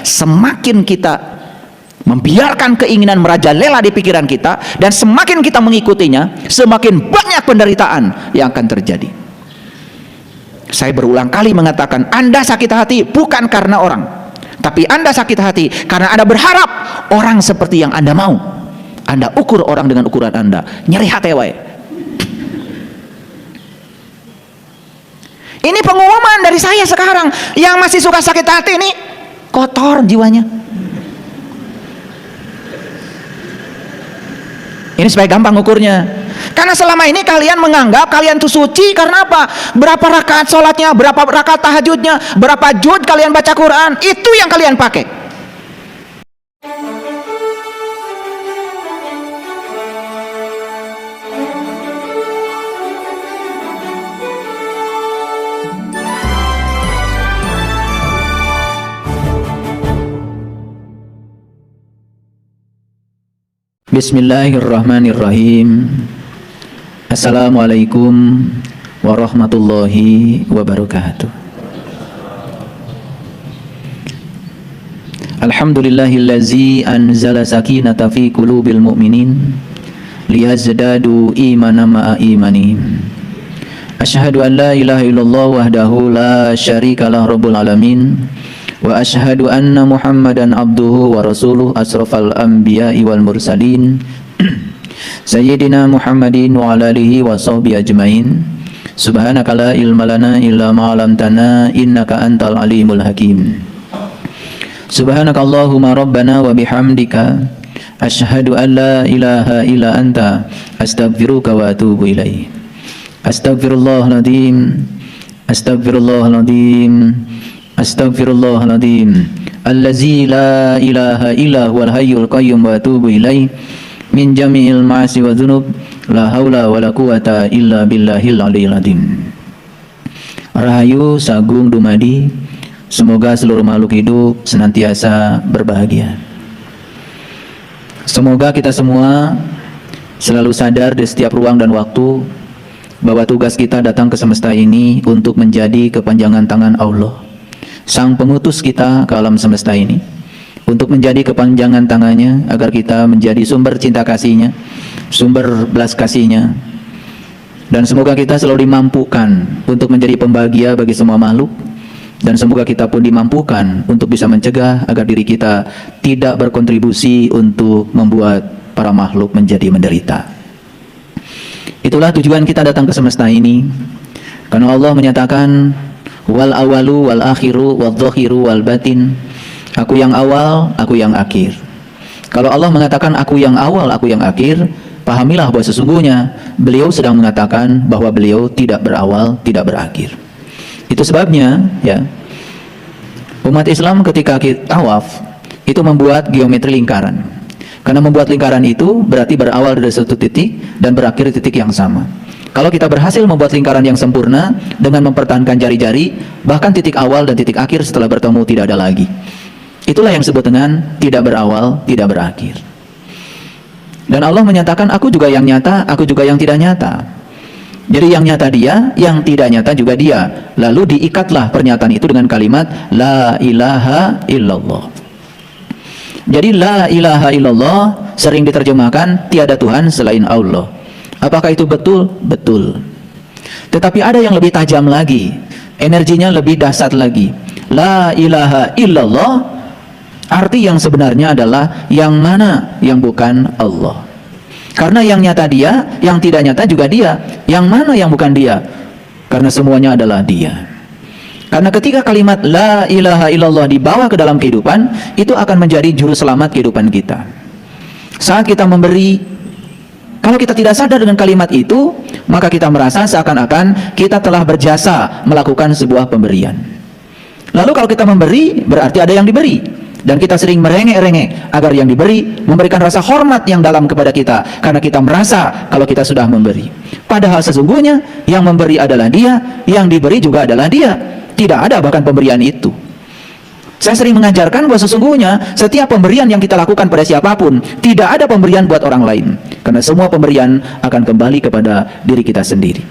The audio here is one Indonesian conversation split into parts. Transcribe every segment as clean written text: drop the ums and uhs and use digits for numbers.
semakin kita membiarkan keinginan merajalela di pikiran kita, dan semakin kita mengikutinya, semakin banyak penderitaan yang akan terjadi. Saya berulang kali mengatakan, Anda sakit hati bukan karena orang, tapi Anda sakit hati karena Anda berharap orang seperti yang Anda mau. Anda ukur orang dengan ukuran Anda, nyeri hati wae. Ini pengumuman dari saya sekarang. Yang masih suka sakit hati ini kotor jiwanya. Ini supaya gampang ukurnya. Karena selama ini kalian menganggap kalian tuh suci karena apa? Berapa rakaat sholatnya, berapa rakaat tahajudnya, berapa juz kalian baca Quran, itu yang kalian pakai. Bismillahirrahmanirrahim. Assalamualaikum warahmatullahi wabarakatuh. Alhamdulillahillazi anzala sakinata fi qulubil mu'minin liyazdadu imanan ma'a imanihim. Asyhadu an la ilaha illallah wahdahu la syarika lah rabbul alamin. Wa asyhadu anna Muhammadan abduhu wa rasuluh asrafal anbiya'i wal mursalin Sayyidina Muhammadin wa ala alihi wa sahbihi ajmain. Subhanaka la ilma lana illa ma 'allamtana innaka antal alimul hakim. Subhanaka Allahumma rabbana wa bihamdika asyhadu an la ilaha illa anta astaghfiruka wa atubu ilaik. Astaghfirullahaladzim, astaghfirullahaladzim, astaghfirullahaladzim allazi la ilaha illa huwal hayyul qayyum wa atubu ilaih min jami'il ma'asi wa dzunub la haula wa la quwata illa billahil aliyil azim. Rahayu sagung dumadi, semoga seluruh makhluk hidup senantiasa berbahagia. Semoga kita semua selalu sadar di setiap ruang dan waktu bahwa tugas kita datang ke semesta ini untuk menjadi kepanjangan tangan Allah, Sang pengutus kita ke alam semesta ini, untuk menjadi kepanjangan tangannya agar kita menjadi sumber cinta kasihnya, sumber belas kasihnya. Dan semoga kita selalu dimampukan untuk menjadi pembahagia bagi semua makhluk, dan semoga kita pun dimampukan untuk bisa mencegah agar diri kita tidak berkontribusi untuk membuat para makhluk menjadi menderita. Itulah tujuan kita datang ke semesta ini, karena Allah menyatakan wal awalu wal akhiru wal dhahiru wal batin. Aku yang awal, aku yang akhir. Kalau Allah mengatakan aku yang awal, aku yang akhir, pahamilah bahwa sesungguhnya beliau sedang mengatakan bahwa beliau tidak berawal, tidak berakhir. Itu sebabnya ya, umat Islam ketika tawaf itu membuat geometri lingkaran. Karena membuat lingkaran itu berarti berawal dari satu titik dan berakhir di titik yang sama. Kalau kita berhasil membuat lingkaran yang sempurna dengan mempertahankan jari-jari, bahkan titik awal dan titik akhir setelah bertemu tidak ada lagi. Itulah yang disebut dengan tidak berawal, tidak berakhir. Dan Allah menyatakan aku juga yang nyata, aku juga yang tidak nyata. Jadi yang nyata dia, yang tidak nyata juga dia. Lalu diikatlah pernyataan itu dengan kalimat la ilaha illallah. Jadi la ilaha illallah sering diterjemahkan tiada Tuhan selain Allah. Apakah itu betul? Betul. Tetapi ada yang lebih tajam lagi, energinya lebih dahsyat lagi. La ilaha illallah, arti yang sebenarnya adalah yang mana yang bukan Allah. Karena yang nyata dia, yang tidak nyata juga dia. Yang mana yang bukan dia? Karena semuanya adalah dia. Karena ketika kalimat la ilaha illallah dibawa ke dalam kehidupan, itu akan menjadi juru selamat kehidupan kita. Saat kita memberi, kalau kita tidak sadar dengan kalimat itu, maka kita merasa seakan-akan kita telah berjasa melakukan sebuah pemberian. Lalu kalau kita memberi, berarti ada yang diberi. Dan kita sering merengek-rengek agar yang diberi memberikan rasa hormat yang dalam kepada kita, karena kita merasa kalau kita sudah memberi. Padahal sesungguhnya yang memberi adalah dia, yang diberi juga adalah dia. Tidak ada bahkan pemberian itu. Saya sering mengajarkan bahwa sesungguhnya setiap pemberian yang kita lakukan pada siapapun, tidak ada pemberian buat orang lain, karena semua pemberian akan kembali kepada diri kita sendiri.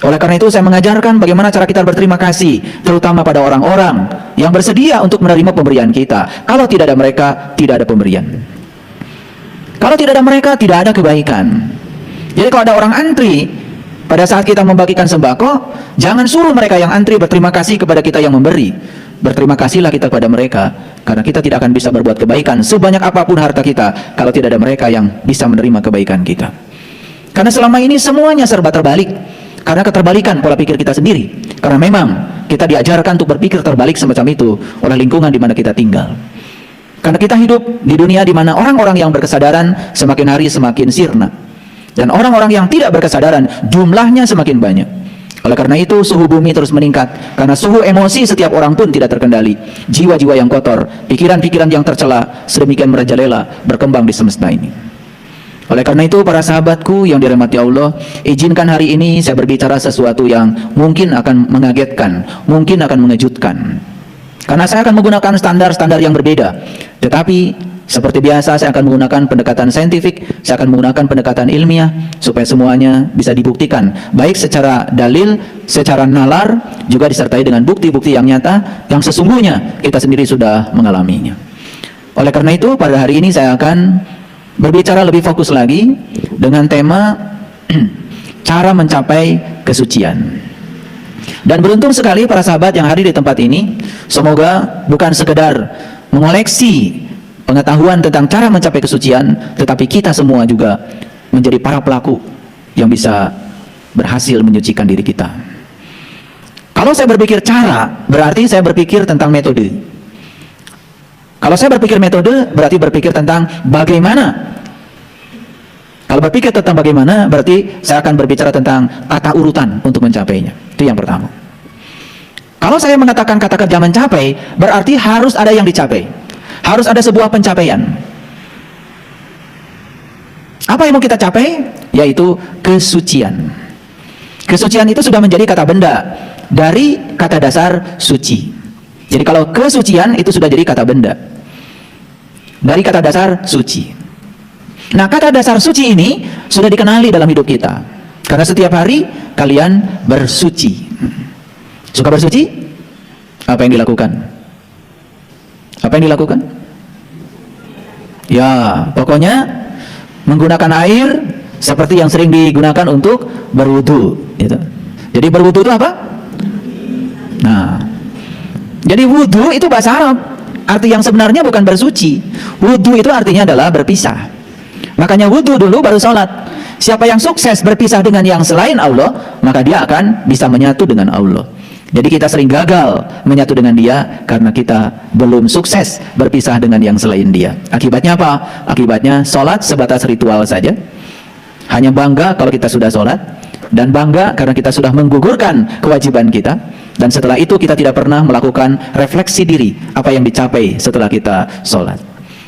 Oleh karena itu saya mengajarkan bagaimana cara kita berterima kasih, terutama pada orang-orang yang bersedia untuk menerima pemberian kita. Kalau tidak ada mereka, tidak ada pemberian. Kalau tidak ada mereka, tidak ada kebaikan. Jadi kalau ada orang antri pada saat kita membagikan sembako, jangan suruh mereka yang antri berterima kasih kepada kita yang memberi. Berterima kasihlah kita kepada mereka, karena kita tidak akan bisa berbuat kebaikan sebanyak apapun harta kita kalau tidak ada mereka yang bisa menerima kebaikan kita. Karena selama ini semuanya serba terbalik, karena keterbalikan pola pikir kita sendiri. Karena memang kita diajarkan untuk berpikir terbalik semacam itu oleh lingkungan di mana kita tinggal. Karena kita hidup di dunia di mana orang-orang yang berkesadaran semakin hari semakin sirna, dan orang-orang yang tidak berkesadaran jumlahnya semakin banyak. Oleh karena itu suhu bumi terus meningkat, karena suhu emosi setiap orang pun tidak terkendali. Jiwa-jiwa yang kotor, pikiran-pikiran yang tercela sedemikian merajalela berkembang di semesta ini. Oleh karena itu para sahabatku yang dirahmati Allah, izinkan hari ini saya berbicara sesuatu yang mungkin akan mengagetkan, mungkin akan mengejutkan. Karena saya akan menggunakan standar-standar yang berbeda. Tetapi seperti biasa saya akan menggunakan pendekatan saintifik, saya akan menggunakan pendekatan ilmiah supaya semuanya bisa dibuktikan, baik secara dalil, secara nalar, juga disertai dengan bukti-bukti yang nyata yang sesungguhnya kita sendiri sudah mengalaminya. Oleh karena itu pada hari ini saya akan berbicara lebih fokus lagi dengan tema cara mencapai kesucian. Dan beruntung sekali para sahabat yang hadir di tempat ini, semoga bukan sekedar mengoleksi pengetahuan tentang cara mencapai kesucian, tetapi kita semua juga menjadi para pelaku yang bisa berhasil menyucikan diri kita. Kalau saya berpikir cara, berarti saya berpikir tentang metode. Kalau saya berpikir metode, berarti berpikir tentang bagaimana. Kalau berpikir tentang bagaimana, berarti saya akan berbicara tentang tata urutan untuk mencapainya. Itu yang pertama. Kalau saya mengatakan kata kerja mencapai, berarti harus ada yang dicapai. Harus ada sebuah pencapaian. Apa yang mau kita capai? Yaitu kesucian. Kesucian itu sudah menjadi kata benda dari kata dasar suci. Jadi kalau kesucian itu sudah jadi kata benda dari kata dasar suci. Nah, kata dasar suci ini sudah dikenali dalam hidup kita. Karena setiap hari kalian bersuci. Suka bersuci? Apa yang dilakukan? Apa yang dilakukan? Ya, pokoknya menggunakan air seperti yang sering digunakan untuk berwudu, gitu. Jadi berwudu itu apa? Nah, jadi wudu itu bahasa Arab. Arti yang sebenarnya bukan bersuci. Wudu itu artinya adalah berpisah. Makanya wudu dulu baru sholat. Siapa yang sukses berpisah dengan yang selain Allah, maka dia akan bisa menyatu dengan Allah. Jadi kita sering gagal menyatu dengan dia karena kita belum sukses berpisah dengan yang selain dia. Akibatnya apa? Akibatnya sholat sebatas ritual saja. Hanya bangga kalau kita sudah sholat, dan bangga karena kita sudah menggugurkan kewajiban kita. Dan setelah itu kita tidak pernah melakukan refleksi diri apa yang dicapai setelah kita sholat.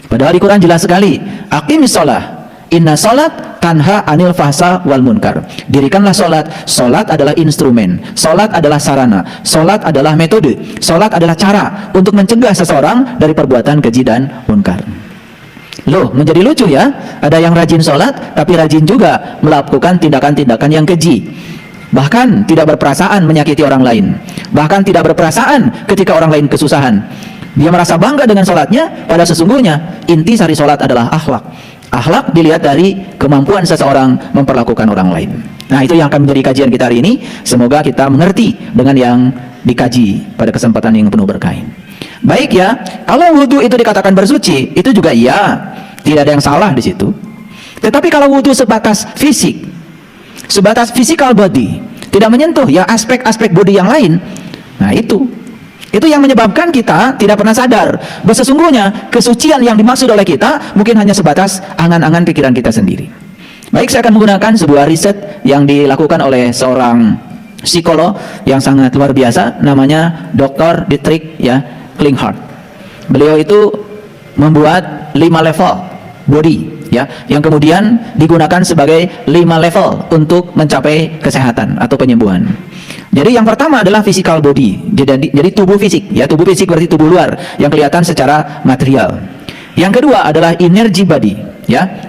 Padahal di Quran jelas sekali, aqimis sholah, inna sholat tanha anil fahsa wal munkar. Dirikanlah sholat. Sholat adalah instrumen, sholat adalah sarana, sholat adalah metode, sholat adalah cara untuk mencegah seseorang dari perbuatan keji dan munkar. Loh, menjadi lucu ya, ada yang rajin sholat tapi rajin juga melakukan tindakan-tindakan yang keji. Bahkan tidak berperasaan menyakiti orang lain, bahkan tidak berperasaan ketika orang lain kesusahan. Dia merasa bangga dengan sholatnya, pada sesungguhnya inti sari sholat adalah akhlak. Akhlak dilihat dari kemampuan seseorang memperlakukan orang lain. Nah, itu yang akan menjadi kajian kita hari ini. Semoga kita mengerti dengan yang dikaji pada kesempatan yang penuh berkah. Baik ya, kalau wudhu itu dikatakan bersuci, itu juga iya, tidak ada yang salah di situ. Tetapi kalau wudhu sebatas fisik, sebatas physical body, tidak menyentuh ya aspek-aspek body yang lain, nah itu yang menyebabkan kita tidak pernah sadar bahwa sesungguhnya kesucian yang dimaksud oleh kita mungkin hanya sebatas angan-angan pikiran kita sendiri. Baik, saya akan menggunakan sebuah riset yang dilakukan oleh seorang psikolog yang sangat luar biasa, namanya Dr. Dietrich Klinghardt. Beliau itu membuat 5 level body yang kemudian digunakan sebagai 5 level untuk mencapai kesehatan atau penyembuhan. Jadi yang pertama adalah physical body. Jadi tubuh fisik, tubuh fisik berarti tubuh luar yang kelihatan secara material. Yang kedua adalah energy body,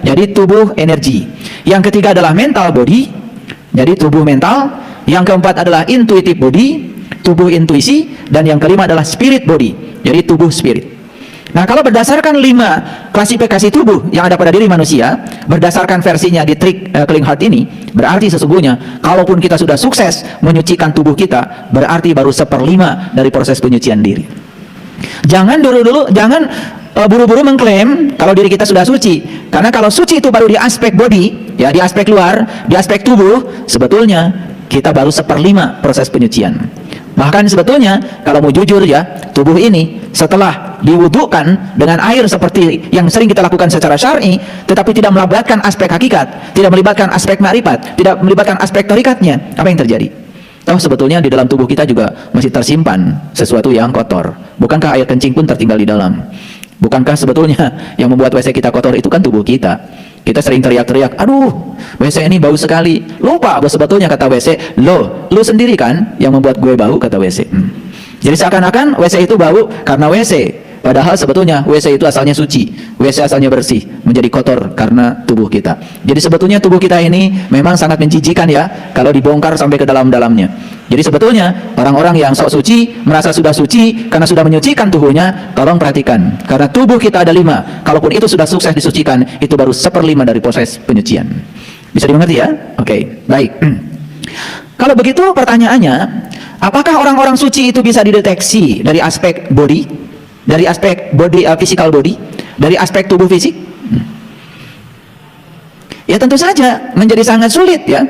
jadi tubuh energi. Yang ketiga adalah mental body, jadi tubuh mental. yang keempat adalah intuitive body, tubuh intuisi, dan yang kelima adalah spirit body, jadi tubuh spirit. Nah, kalau berdasarkan 5 klasifikasi tubuh yang ada pada diri manusia, berdasarkan versinya di Trick Klinghardt ini, berarti sesungguhnya kalaupun kita sudah sukses menyucikan tubuh kita, berarti baru 1/5 dari proses penyucian diri. Jangan jangan buru-buru mengklaim kalau diri kita sudah suci, karena kalau suci itu baru di aspek body, ya, di aspek luar, di aspek tubuh, sebetulnya kita baru 1/5 proses penyucian. Bahkan sebetulnya kalau mau jujur ya, tubuh ini setelah diwudukan dengan air seperti yang sering kita lakukan secara syar'i, tetapi tidak melibatkan aspek hakikat, tidak melibatkan aspek ma'rifat, tidak melibatkan aspek tarikatnya, apa yang terjadi? Toh sebetulnya di dalam tubuh kita juga masih tersimpan sesuatu yang kotor. Bukankah air kencing pun tertinggal di dalam? Bukankah sebetulnya yang membuat WC kita kotor itu kan tubuh kita? Kita sering teriak-teriak, aduh, WC ini bau sekali. Lupa bahwa sebetulnya kata WC, lu sendiri kan yang membuat gue bau, kata WC. Jadi seakan-akan WC itu bau karena WC. Padahal sebetulnya WC itu asalnya suci, WC asalnya bersih, menjadi kotor karena tubuh kita. Jadi sebetulnya tubuh kita ini memang sangat menjijikan ya, kalau dibongkar sampai ke dalam-dalamnya. Jadi sebetulnya orang-orang yang sok suci, merasa sudah suci karena sudah menyucikan tubuhnya, tolong perhatikan. Karena tubuh kita ada 5, kalaupun itu sudah sukses disucikan, itu baru 1/5 dari proses penyucian. Bisa dimengerti ya? Oke, baik. Kalau begitu pertanyaannya, apakah orang-orang suci itu bisa dideteksi dari aspek body? Dari aspek body, physical body, dari aspek tubuh fisik? Ya tentu saja menjadi sangat sulit ya.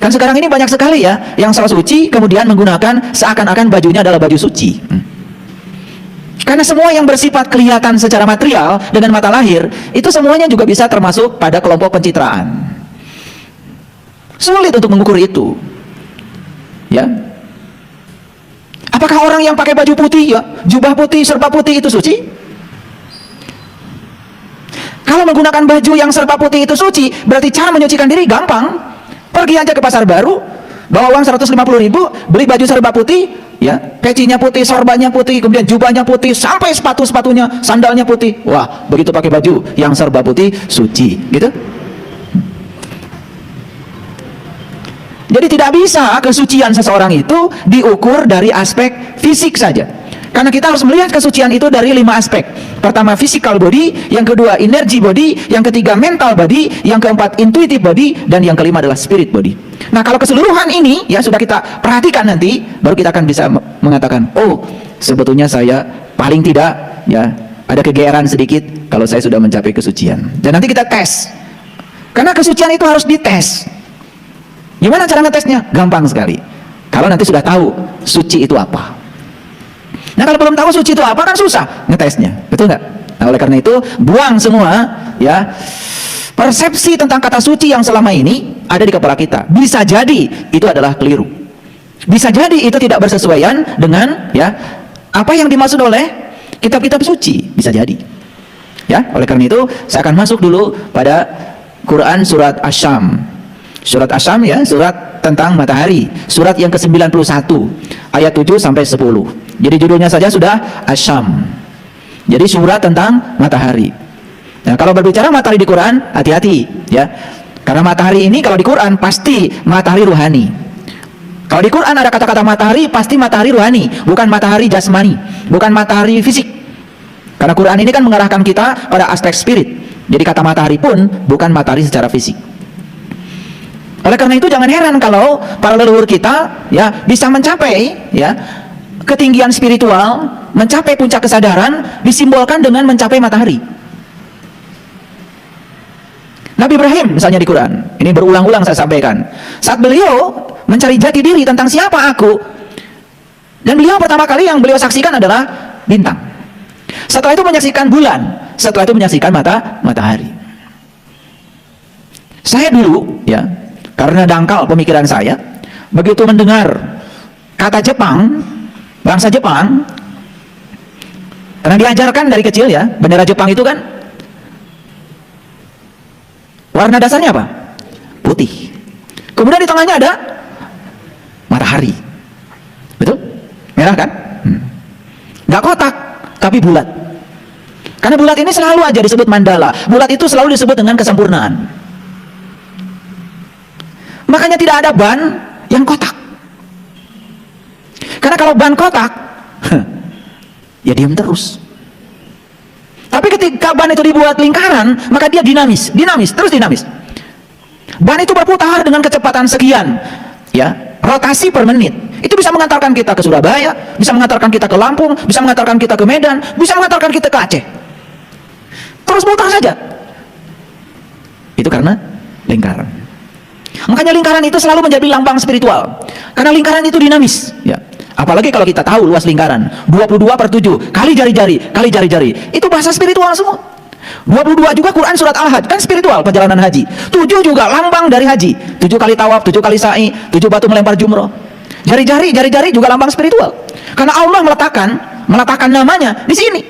Kan sekarang ini banyak sekali ya yang sok suci kemudian menggunakan seakan-akan bajunya adalah baju suci. Karena semua yang bersifat kelihatan secara material dengan mata lahir, itu semuanya juga bisa termasuk pada kelompok pencitraan. Sulit untuk mengukur itu. Ya. Apakah orang yang pakai baju putih, ya, jubah putih, serba putih itu suci? Kalau menggunakan baju yang serba putih itu suci, berarti cara menyucikan diri gampang. Pergi aja ke pasar baru, bawa uang 150.000, beli baju serba putih, ya, pecinya putih, sorbannya putih, kemudian jubahnya putih, sampai sepatu-sepatunya, sandalnya putih. Wah, begitu pakai baju yang serba putih, suci, gitu. Jadi tidak bisa kesucian seseorang itu diukur dari aspek fisik saja. Karena kita harus melihat kesucian itu dari 5 aspek. Pertama physical body, yang kedua energy body, yang ketiga mental body, yang keempat intuitive body, dan yang kelima adalah spirit body. Nah, kalau keseluruhan ini ya sudah kita perhatikan nanti, baru kita akan bisa mengatakan, oh, sebetulnya saya paling tidak ya ada kegeeran sedikit kalau saya sudah mencapai kesucian. Dan nanti kita tes. Karena kesucian itu harus dites. Gimana cara ngetesnya? Gampang sekali. Kalau nanti sudah tahu suci itu apa. Nah, kalau belum tahu suci itu apa kan susah ngetesnya, betul nggak? Nah, oleh karena itu buang semua ya persepsi tentang kata suci yang selama ini ada di kepala kita. Bisa jadi itu adalah keliru. Bisa jadi itu tidak bersesuaian dengan ya apa yang dimaksud oleh kitab-kitab suci. Bisa jadi. Ya, oleh karena itu saya akan masuk dulu pada Quran surat Asy-Syam. Surat Asy-Syam ya, surat tentang matahari, surat yang ke-91 ayat 7 sampai 10. Jadi judulnya saja sudah Asy-Syam. Jadi surat tentang matahari. Nah, kalau berbicara matahari di Quran, hati-hati ya. Karena matahari ini kalau di Quran pasti matahari ruhani. Kalau di Quran ada kata-kata matahari, pasti matahari ruhani, bukan matahari jasmani, bukan matahari fisik. Karena Quran ini kan mengarahkan kita pada aspek spirit. Jadi kata matahari pun bukan matahari secara fisik. Oleh karena itu jangan heran kalau para leluhur kita ya bisa mencapai ya ketinggian spiritual, mencapai puncak kesadaran disimbolkan dengan mencapai matahari. Nabi Ibrahim misalnya di Quran, ini berulang-ulang saya sampaikan. Saat beliau mencari jati diri tentang siapa aku, dan beliau pertama kali yang beliau saksikan adalah bintang. Setelah itu menyaksikan bulan, setelah itu menyaksikan matahari. Saya dulu ya, karena dangkal pemikiran saya, begitu mendengar kata Jepang, bangsa Jepang, karena diajarkan dari kecil ya, bendera Jepang itu kan warna dasarnya apa? Putih. Kemudian di tengahnya ada matahari. Betul? Merah kan? Nggak kotak, tapi bulat. Karena bulat ini selalu aja disebut mandala. Bulat itu selalu disebut dengan kesempurnaan. Makanya tidak ada ban yang kotak. Karena kalau ban kotak, ya diam terus. Tapi ketika ban itu dibuat lingkaran, maka dia dinamis, terus dinamis. Ban itu berputar dengan kecepatan sekian, ya, rotasi per menit. Itu bisa mengantarkan kita ke Surabaya, bisa mengantarkan kita ke Lampung, bisa mengantarkan kita ke Medan, bisa mengantarkan kita ke Aceh. Terus putar saja. Itu karena lingkaran. Makanya lingkaran itu selalu menjadi lambang spiritual. Karena lingkaran itu dinamis, ya. Apalagi kalau kita tahu luas lingkaran 22/7 kali jari-jari. Itu bahasa spiritual semua. 22 juga Quran surat Al-Hajj, kan spiritual perjalanan haji. 7 juga lambang dari haji. 7 kali tawaf, 7 kali sa'i, 7 batu melempar jumroh. Jari-jari juga lambang spiritual. Karena Allah meletakkan namanya di sini.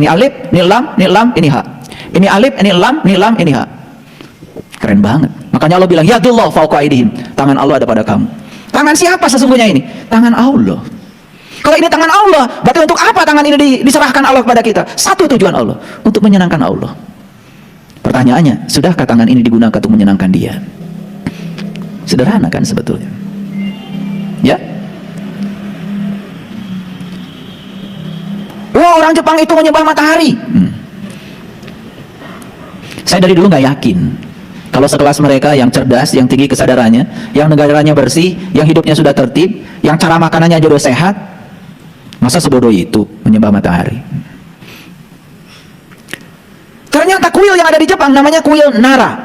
Ini alif, ini lam, ini ha. Ini alif, ini lam, ini ha. Keren banget. Makanya Allah bilang, yadullah fawqa aydihim. Tangan Allah ada pada kamu. Tangan siapa sesungguhnya ini? Tangan Allah. Kalau ini tangan Allah, berarti untuk apa tangan ini diserahkan Allah kepada kita? Satu tujuan Allah, untuk menyenangkan Allah. Pertanyaannya, sudahkah tangan ini digunakan untuk menyenangkan Dia? Sederhana kan sebetulnya. Ya? Wah, orang Jepang itu menyembah matahari. Saya dari dulu nggak yakin kalau sekelas mereka yang cerdas, yang tinggi kesadarannya, yang negaranya bersih, yang hidupnya sudah tertib, yang cara makanannya juga sehat, masa sebodoh itu menyembah matahari. Ternyata kuil yang ada di Jepang namanya kuil Nara.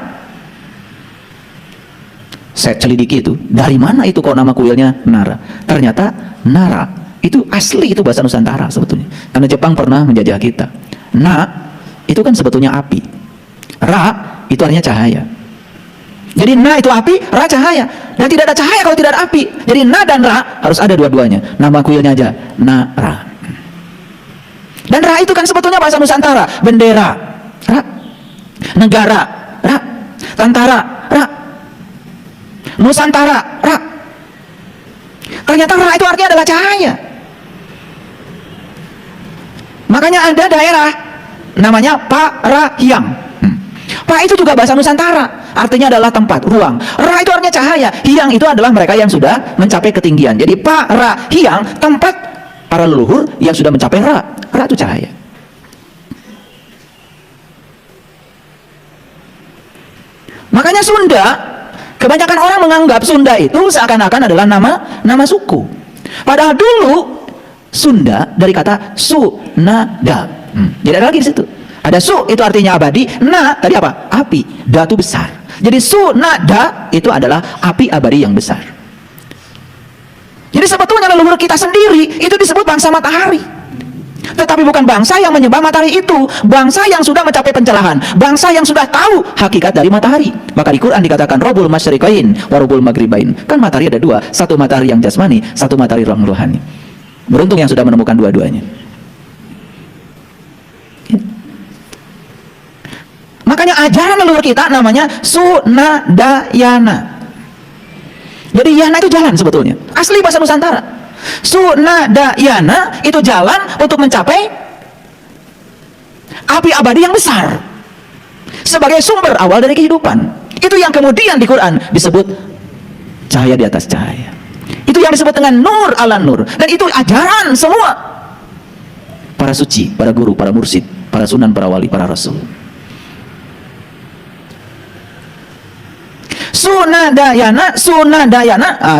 Saya selidiki itu, dari mana itu kok nama kuilnya Nara? Ternyata Nara itu asli, itu bahasa Nusantara sebetulnya. Karena Jepang pernah menjajah kita. Na itu kan sebetulnya api. Ra itu artinya cahaya. Jadi na itu api, ra cahaya. Dan tidak ada cahaya kalau tidak ada api. Jadi na dan ra harus ada dua-duanya. Nama kuilnya aja Nara. Dan ra itu kan sebetulnya bahasa Nusantara. Bendera, ra. Negara, ra. Tantara, ra. Nusantara, ra. Ternyata ra itu artinya adalah cahaya. Makanya ada daerah namanya Parahiang. Pa itu juga bahasa Nusantara, artinya adalah tempat, ruang. Ra itu artinya cahaya. Hiang itu adalah mereka yang sudah mencapai ketinggian. Jadi Parahiang, tempat para leluhur yang sudah mencapai ra. Ra itu cahaya. Makanya Sunda, kebanyakan orang menganggap Sunda itu seakan-akan adalah nama suku. Padahal dulu Sunda dari kata Sunada. Jadi ada lagi di situ. Ada su itu artinya abadi, na tadi apa? Api, da itu besar. Jadi Sunada itu adalah api abadi yang besar. Jadi sebetulnya leluhur kita sendiri itu disebut bangsa matahari. Tetapi bukan bangsa yang menyembah matahari itu, bangsa yang sudah mencapai pencerahan, bangsa yang sudah tahu hakikat dari matahari. Maka di Quran dikatakan Rabbul Masyriqain wa Rabbul Maghribain. Kan matahari ada dua, satu matahari yang jasmani, satu matahari yang rohani. Beruntung yang sudah menemukan dua-duanya. Makanya ajaran leluhur kita namanya Sunadayana. Jadi yana itu jalan sebetulnya. Asli bahasa Nusantara. Sunadayana itu jalan untuk mencapai api abadi yang besar. Sebagai sumber awal dari kehidupan. Itu yang kemudian di Quran disebut cahaya di atas cahaya. Itu yang disebut dengan nur ala nur. Dan itu ajaran semua para suci, para guru, para mursyid, para sunan, para wali, para rasul. Sunadayana,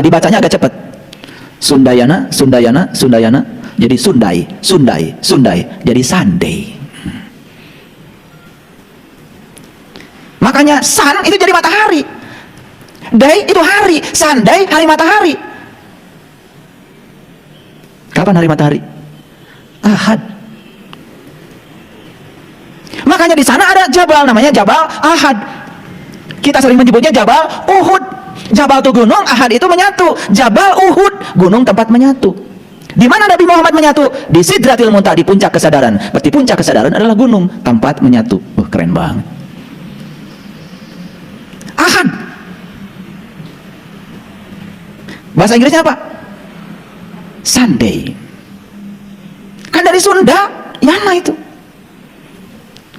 dibacanya agak cepat. Sundayana. Jadi Sundai. Jadi Sunday. Makanya sun itu jadi matahari. Day itu hari. Sunday hari matahari. Kapan hari matahari? Ahad. Makanya di sana ada jabal namanya Jabal Ahad. Kita sering menyebutnya Jabal Uhud. Jabal itu gunung, Ahad itu menyatu. Jabal Uhud, gunung tempat menyatu. Di mana Nabi Muhammad menyatu? Di Sidratil Muntaha, di puncak kesadaran. Berarti puncak kesadaran adalah gunung, tempat menyatu. Keren banget. Ahad. Bahasa Inggrisnya apa? Sunday. Kan dari Sunda, Yana itu.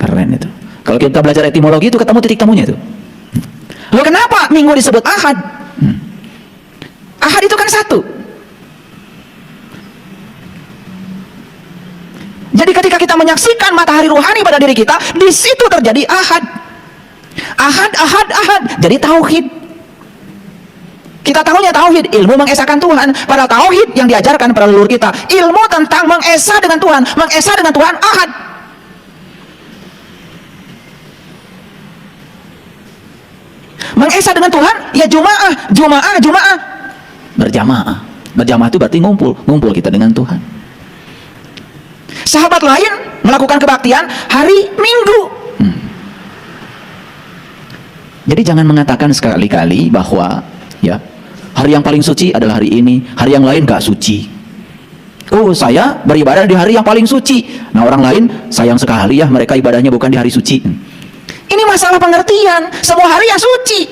Keren itu. Kalau kita belajar etimologi itu ketemu titik temunya itu. Lalu kenapa Minggu disebut Ahad? Ahad itu kan satu. Jadi ketika kita menyaksikan matahari rohani pada diri kita, di situ terjadi ahad. Ahad, ahad, ahad. Jadi tauhid. Kita tahunya tauhid, ilmu mengesahkan Tuhan. Padahal tauhid yang diajarkan pada leluhur kita, ilmu tentang mengesah dengan Tuhan, mengesah dengan Tuhan, ahad. Mengesah dengan Tuhan, ya jumaah, jumaah, jumaah. Berjamaah. Berjamaah itu berarti ngumpul kita dengan Tuhan. Sahabat lain melakukan kebaktian hari Minggu. Jadi jangan mengatakan sekali-kali bahwa ya hari yang paling suci adalah hari ini, hari yang lain gak suci. Oh, saya beribadah di hari yang paling suci. Nah, orang lain sayang sekali ya, mereka ibadahnya bukan di hari suci. Ini masalah pengertian. Semua hari yang suci,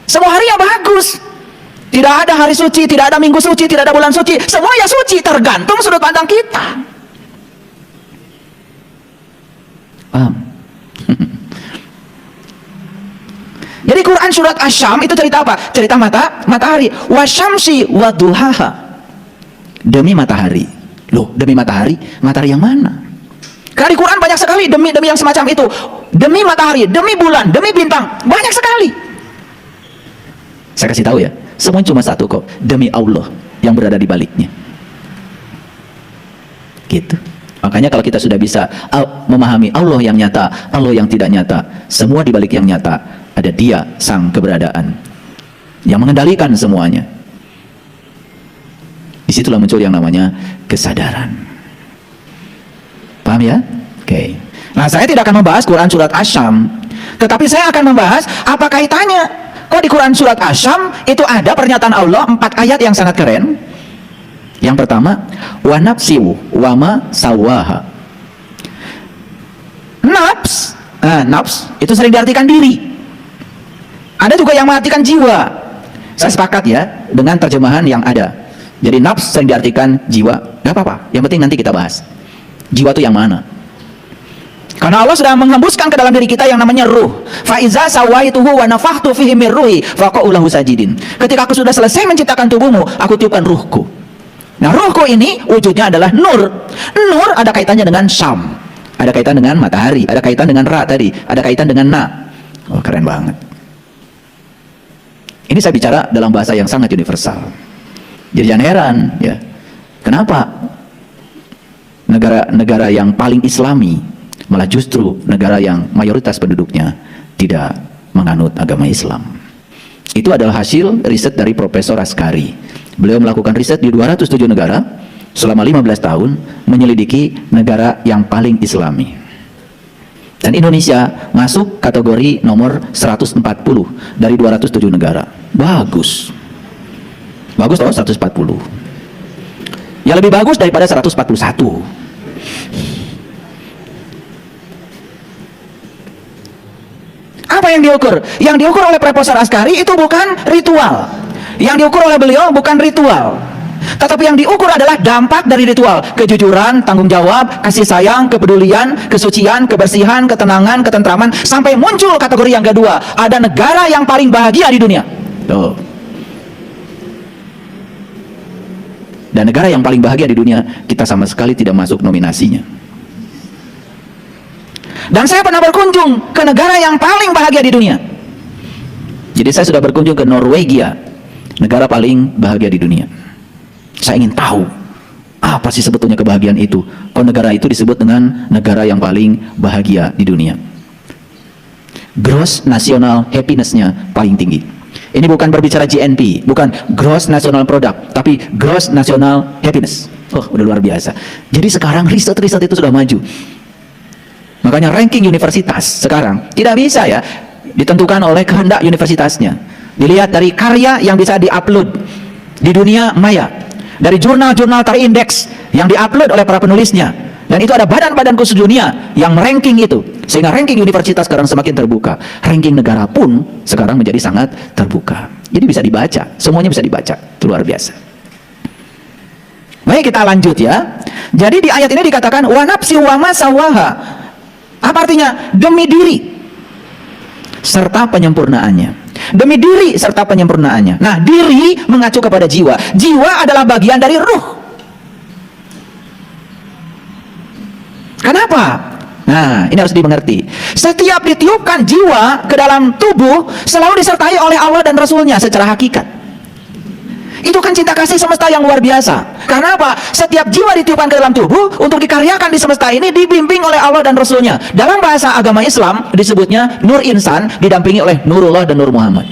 semua hari yang bagus. Tidak ada hari suci, tidak ada minggu suci, tidak ada bulan suci. Semua yang suci, tergantung sudut pandang kita. Paham? Jadi Quran surat Asy-Syams itu cerita apa? Cerita matahari. Wasyamsi waduhaha. Demi matahari. Loh, demi matahari? Matahari yang mana? Karena di Quran banyak sekali demi yang semacam itu. Demi matahari, demi bulan, demi bintang. Banyak sekali. Saya kasih tahu ya, semuanya cuma satu kok. Demi Allah yang berada di baliknya. Gitu. Makanya kalau kita sudah bisa memahami Allah yang nyata, Allah yang tidak nyata, semua di balik yang nyata, ada Dia sang keberadaan yang mengendalikan semuanya. Disitulah muncul yang namanya kesadaran. Paham ya? Oke. Nah, saya tidak akan membahas Quran surat Asy-Syams, tetapi saya akan membahas apa kaitannya. Kok di Quran surat Asy-Syams itu ada pernyataan Allah 4 ayat yang sangat keren. Yang pertama, wa nafsiu wa ma sawaha. Nafs, nafs itu sering diartikan diri. Ada juga yang mengartikan jiwa. Saya sepakat ya dengan terjemahan yang ada. Jadi nafs sering diartikan jiwa, gak apa-apa. Yang penting nanti kita bahas. Jiwa itu yang mana? Karena Allah sudah menghembuskan ke dalam diri kita yang namanya ruh. Fa iza sawaituhu wa nafakhtu fihi min ruhi faqa'u lahu sajidin. Ketika aku sudah selesai menciptakan tubuhmu, aku tiupkan ruhku. Nah, ruhku ini wujudnya adalah nur. Nur ada kaitannya dengan syam, ada kaitan dengan matahari, ada kaitan dengan ra tadi, ada kaitan dengan na. Oh, keren banget. Ini saya bicara dalam bahasa yang sangat universal. Jadi jangan heran ya, kenapa negara-negara yang paling islami malah justru negara yang mayoritas penduduknya tidak menganut agama Islam. Itu adalah hasil riset dari Profesor Askari. Beliau melakukan riset di 207 negara selama 15 tahun, menyelidiki negara yang paling islami. Dan Indonesia masuk kategori nomor 140 dari 207 negara. Bagus. Bagus toh 140. Ya lebih bagus daripada 141. Apa yang diukur? Yang diukur oleh Profesor Askari itu bukan ritual. Yang diukur oleh beliau bukan ritual, tetapi yang diukur adalah dampak dari ritual. Kejujuran, tanggung jawab, kasih sayang, kepedulian, kesucian, kebersihan, ketenangan, ketentraman. Sampai muncul kategori yang kedua, ada negara yang paling bahagia di dunia. Tuh. Dan negara yang paling bahagia di dunia, kita sama sekali tidak masuk nominasinya. Dan saya pernah berkunjung ke negara yang paling bahagia di dunia. Jadi saya sudah berkunjung ke Norwegia, negara paling bahagia di dunia. Saya ingin tahu apa sih sebetulnya kebahagiaan itu. Kok negara itu disebut dengan negara yang paling bahagia di dunia? Gross national happiness-nya paling tinggi. Ini bukan berbicara GNP, bukan gross national product, tapi gross national happiness. Oh, udah luar biasa. Jadi sekarang riset-riset itu sudah maju. Makanya ranking universitas sekarang tidak bisa ya ditentukan oleh kehendak universitasnya. Dilihat dari karya yang bisa diupload di dunia maya, dari jurnal-jurnal terindeks yang diupload oleh para penulisnya, dan itu ada badan-badan khusus dunia yang ranking itu, sehingga ranking universitas sekarang semakin terbuka. Ranking negara pun sekarang menjadi sangat terbuka. Jadi bisa dibaca, semuanya bisa dibaca. Itu luar biasa. Baik, kita lanjut ya. Jadi di ayat ini dikatakan wa nafsi wa ma sawaha. Apa artinya? Demi diri serta penyempurnaannya. demi diri serta penyempurnaannya. Nah, diri mengacu kepada jiwa. Jiwa adalah bagian dari ruh. Kenapa? Nah, ini harus dimengerti. Setiap ditiupkan jiwa ke dalam tubuh selalu disertai oleh Allah dan Rasulnya secara hakikat. Itu kan cinta kasih semesta yang luar biasa. Karena apa? Setiap jiwa ditiupkan ke dalam tubuh untuk dikaryakan di semesta ini dibimbing oleh Allah dan Rasulnya. Dalam bahasa agama Islam disebutnya Nur Insan, didampingi oleh Nurullah dan Nur Muhammad.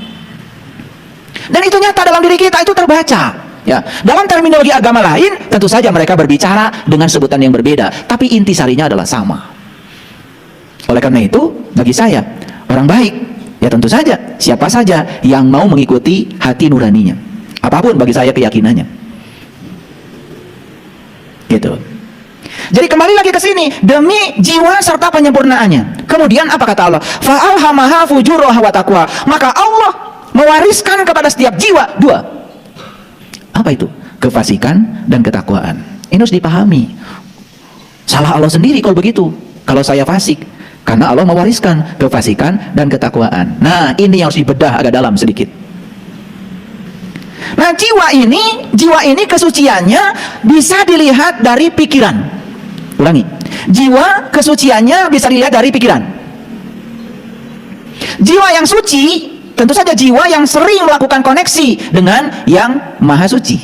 Dan itu nyata dalam diri kita, itu terbaca. Ya, dalam terminologi agama lain tentu saja mereka berbicara dengan sebutan yang berbeda, tapi intisarinya adalah sama. Oleh karena itu, bagi saya orang baik, ya tentu saja siapa saja yang mau mengikuti hati nuraninya. Apapun bagi saya keyakinannya. Gitu. Jadi kembali lagi ke sini, demi jiwa serta penyempurnaannya. Kemudian apa kata Allah? Fa'alhamaha fujuraha wa taqwa. Maka Allah mewariskan kepada setiap jiwa dua. Apa itu? Kefasikan dan ketakwaan. Ini harus dipahami. Salah Allah sendiri kalau begitu. Kalau saya fasik, karena Allah mewariskan kefasikan dan ketakwaan. Nah, ini yang harus dibedah agak dalam sedikit. Nah, jiwa ini kesuciannya bisa dilihat dari pikiran. Ulangi, jiwa kesuciannya bisa dilihat dari pikiran. Jiwa yang suci, tentu saja jiwa yang sering melakukan koneksi dengan yang maha suci.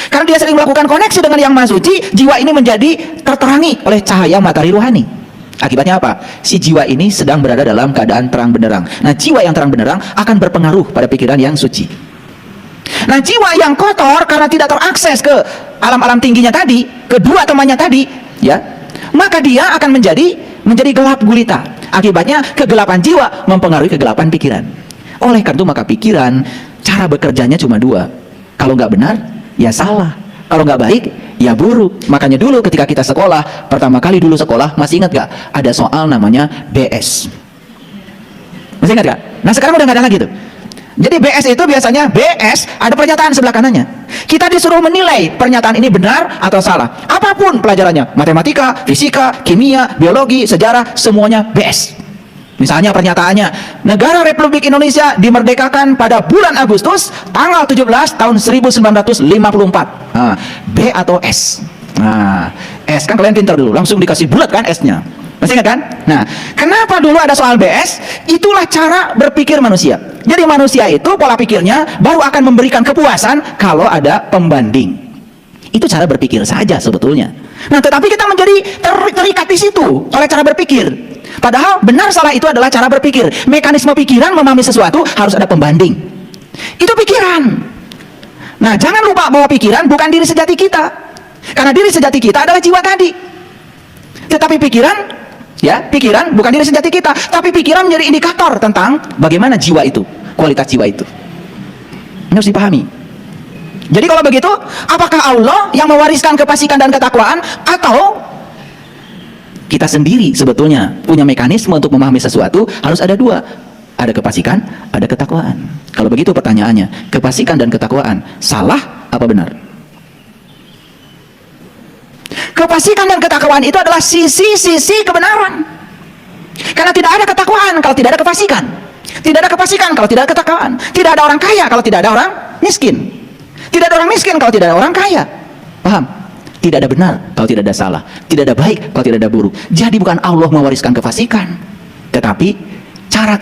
Karena dia sering melakukan koneksi dengan yang maha suci, jiwa ini menjadi terterangi oleh cahaya matahari rohani. Akibatnya apa? Si jiwa ini sedang berada dalam keadaan terang benderang. Nah, jiwa yang terang benderang akan berpengaruh pada pikiran yang suci. Nah, jiwa yang kotor karena tidak terakses ke alam-alam tingginya tadi, kedua temannya tadi, ya, maka dia akan menjadi gelap gulita. Akibatnya kegelapan jiwa mempengaruhi kegelapan pikiran. Oleh karena itu maka pikiran cara bekerjanya cuma dua. Kalau nggak benar, ya salah. Kalau nggak baik, ya buruk. Makanya dulu ketika kita sekolah, pertama kali dulu sekolah, masih ingat gak? Ada soal namanya BS. Masih ingat gak? Nah, sekarang udah nggak ada lagi tuh. Jadi BS itu biasanya BS ada pernyataan sebelah kanannya. Kita disuruh menilai pernyataan ini benar atau salah. Apapun pelajarannya, matematika, fisika, kimia, biologi, sejarah, semuanya BS. Misalnya pernyataannya, Negara Republik Indonesia dimerdekakan pada bulan Agustus tanggal 17 tahun 1944. Nah, B atau S? Nah, S kan kalian pintar dulu, langsung dikasih bulat kan S-nya. Masih ingat kan? Nah, kenapa dulu ada soal BS? Itulah cara berpikir manusia. Jadi manusia itu pola pikirnya baru akan memberikan kepuasan kalau ada pembanding. Itu cara berpikir saja sebetulnya. Nah, tetapi kita menjadi terikat di situ oleh cara berpikir. Padahal benar salah itu adalah cara berpikir. Mekanisme pikiran memahami sesuatu harus ada pembanding. Itu pikiran. Nah, jangan lupa bahwa pikiran bukan diri sejati kita. Karena diri sejati kita adalah jiwa tadi. Tetapi pikiran, ya, pikiran bukan diri sejati kita, tapi pikiran menjadi indikator tentang bagaimana jiwa itu, kualitas jiwa itu. Ini harus dipahami. Jadi kalau begitu, apakah Allah yang mewariskan kefasikan dan ketakwaan, atau kita sendiri sebetulnya punya mekanisme untuk memahami sesuatu? Harus ada dua, ada kefasikan, ada ketakwaan. Kalau begitu pertanyaannya, kefasikan dan ketakwaan salah apa benar? Kefasikan dan ketakwaan itu adalah sisi-sisi kebenaran. Karena tidak ada ketakwaan kalau tidak ada kefasikan. Tidak ada kefasikan kalau tidak ada ketakwaan. Tidak ada orang kaya kalau tidak ada orang miskin. Tidak ada orang miskin kalau tidak ada orang kaya. Paham? Tidak ada benar kalau tidak ada salah. Tidak ada baik kalau tidak ada buruk. Jadi bukan Allah mewariskan kefasikan, tetapi cara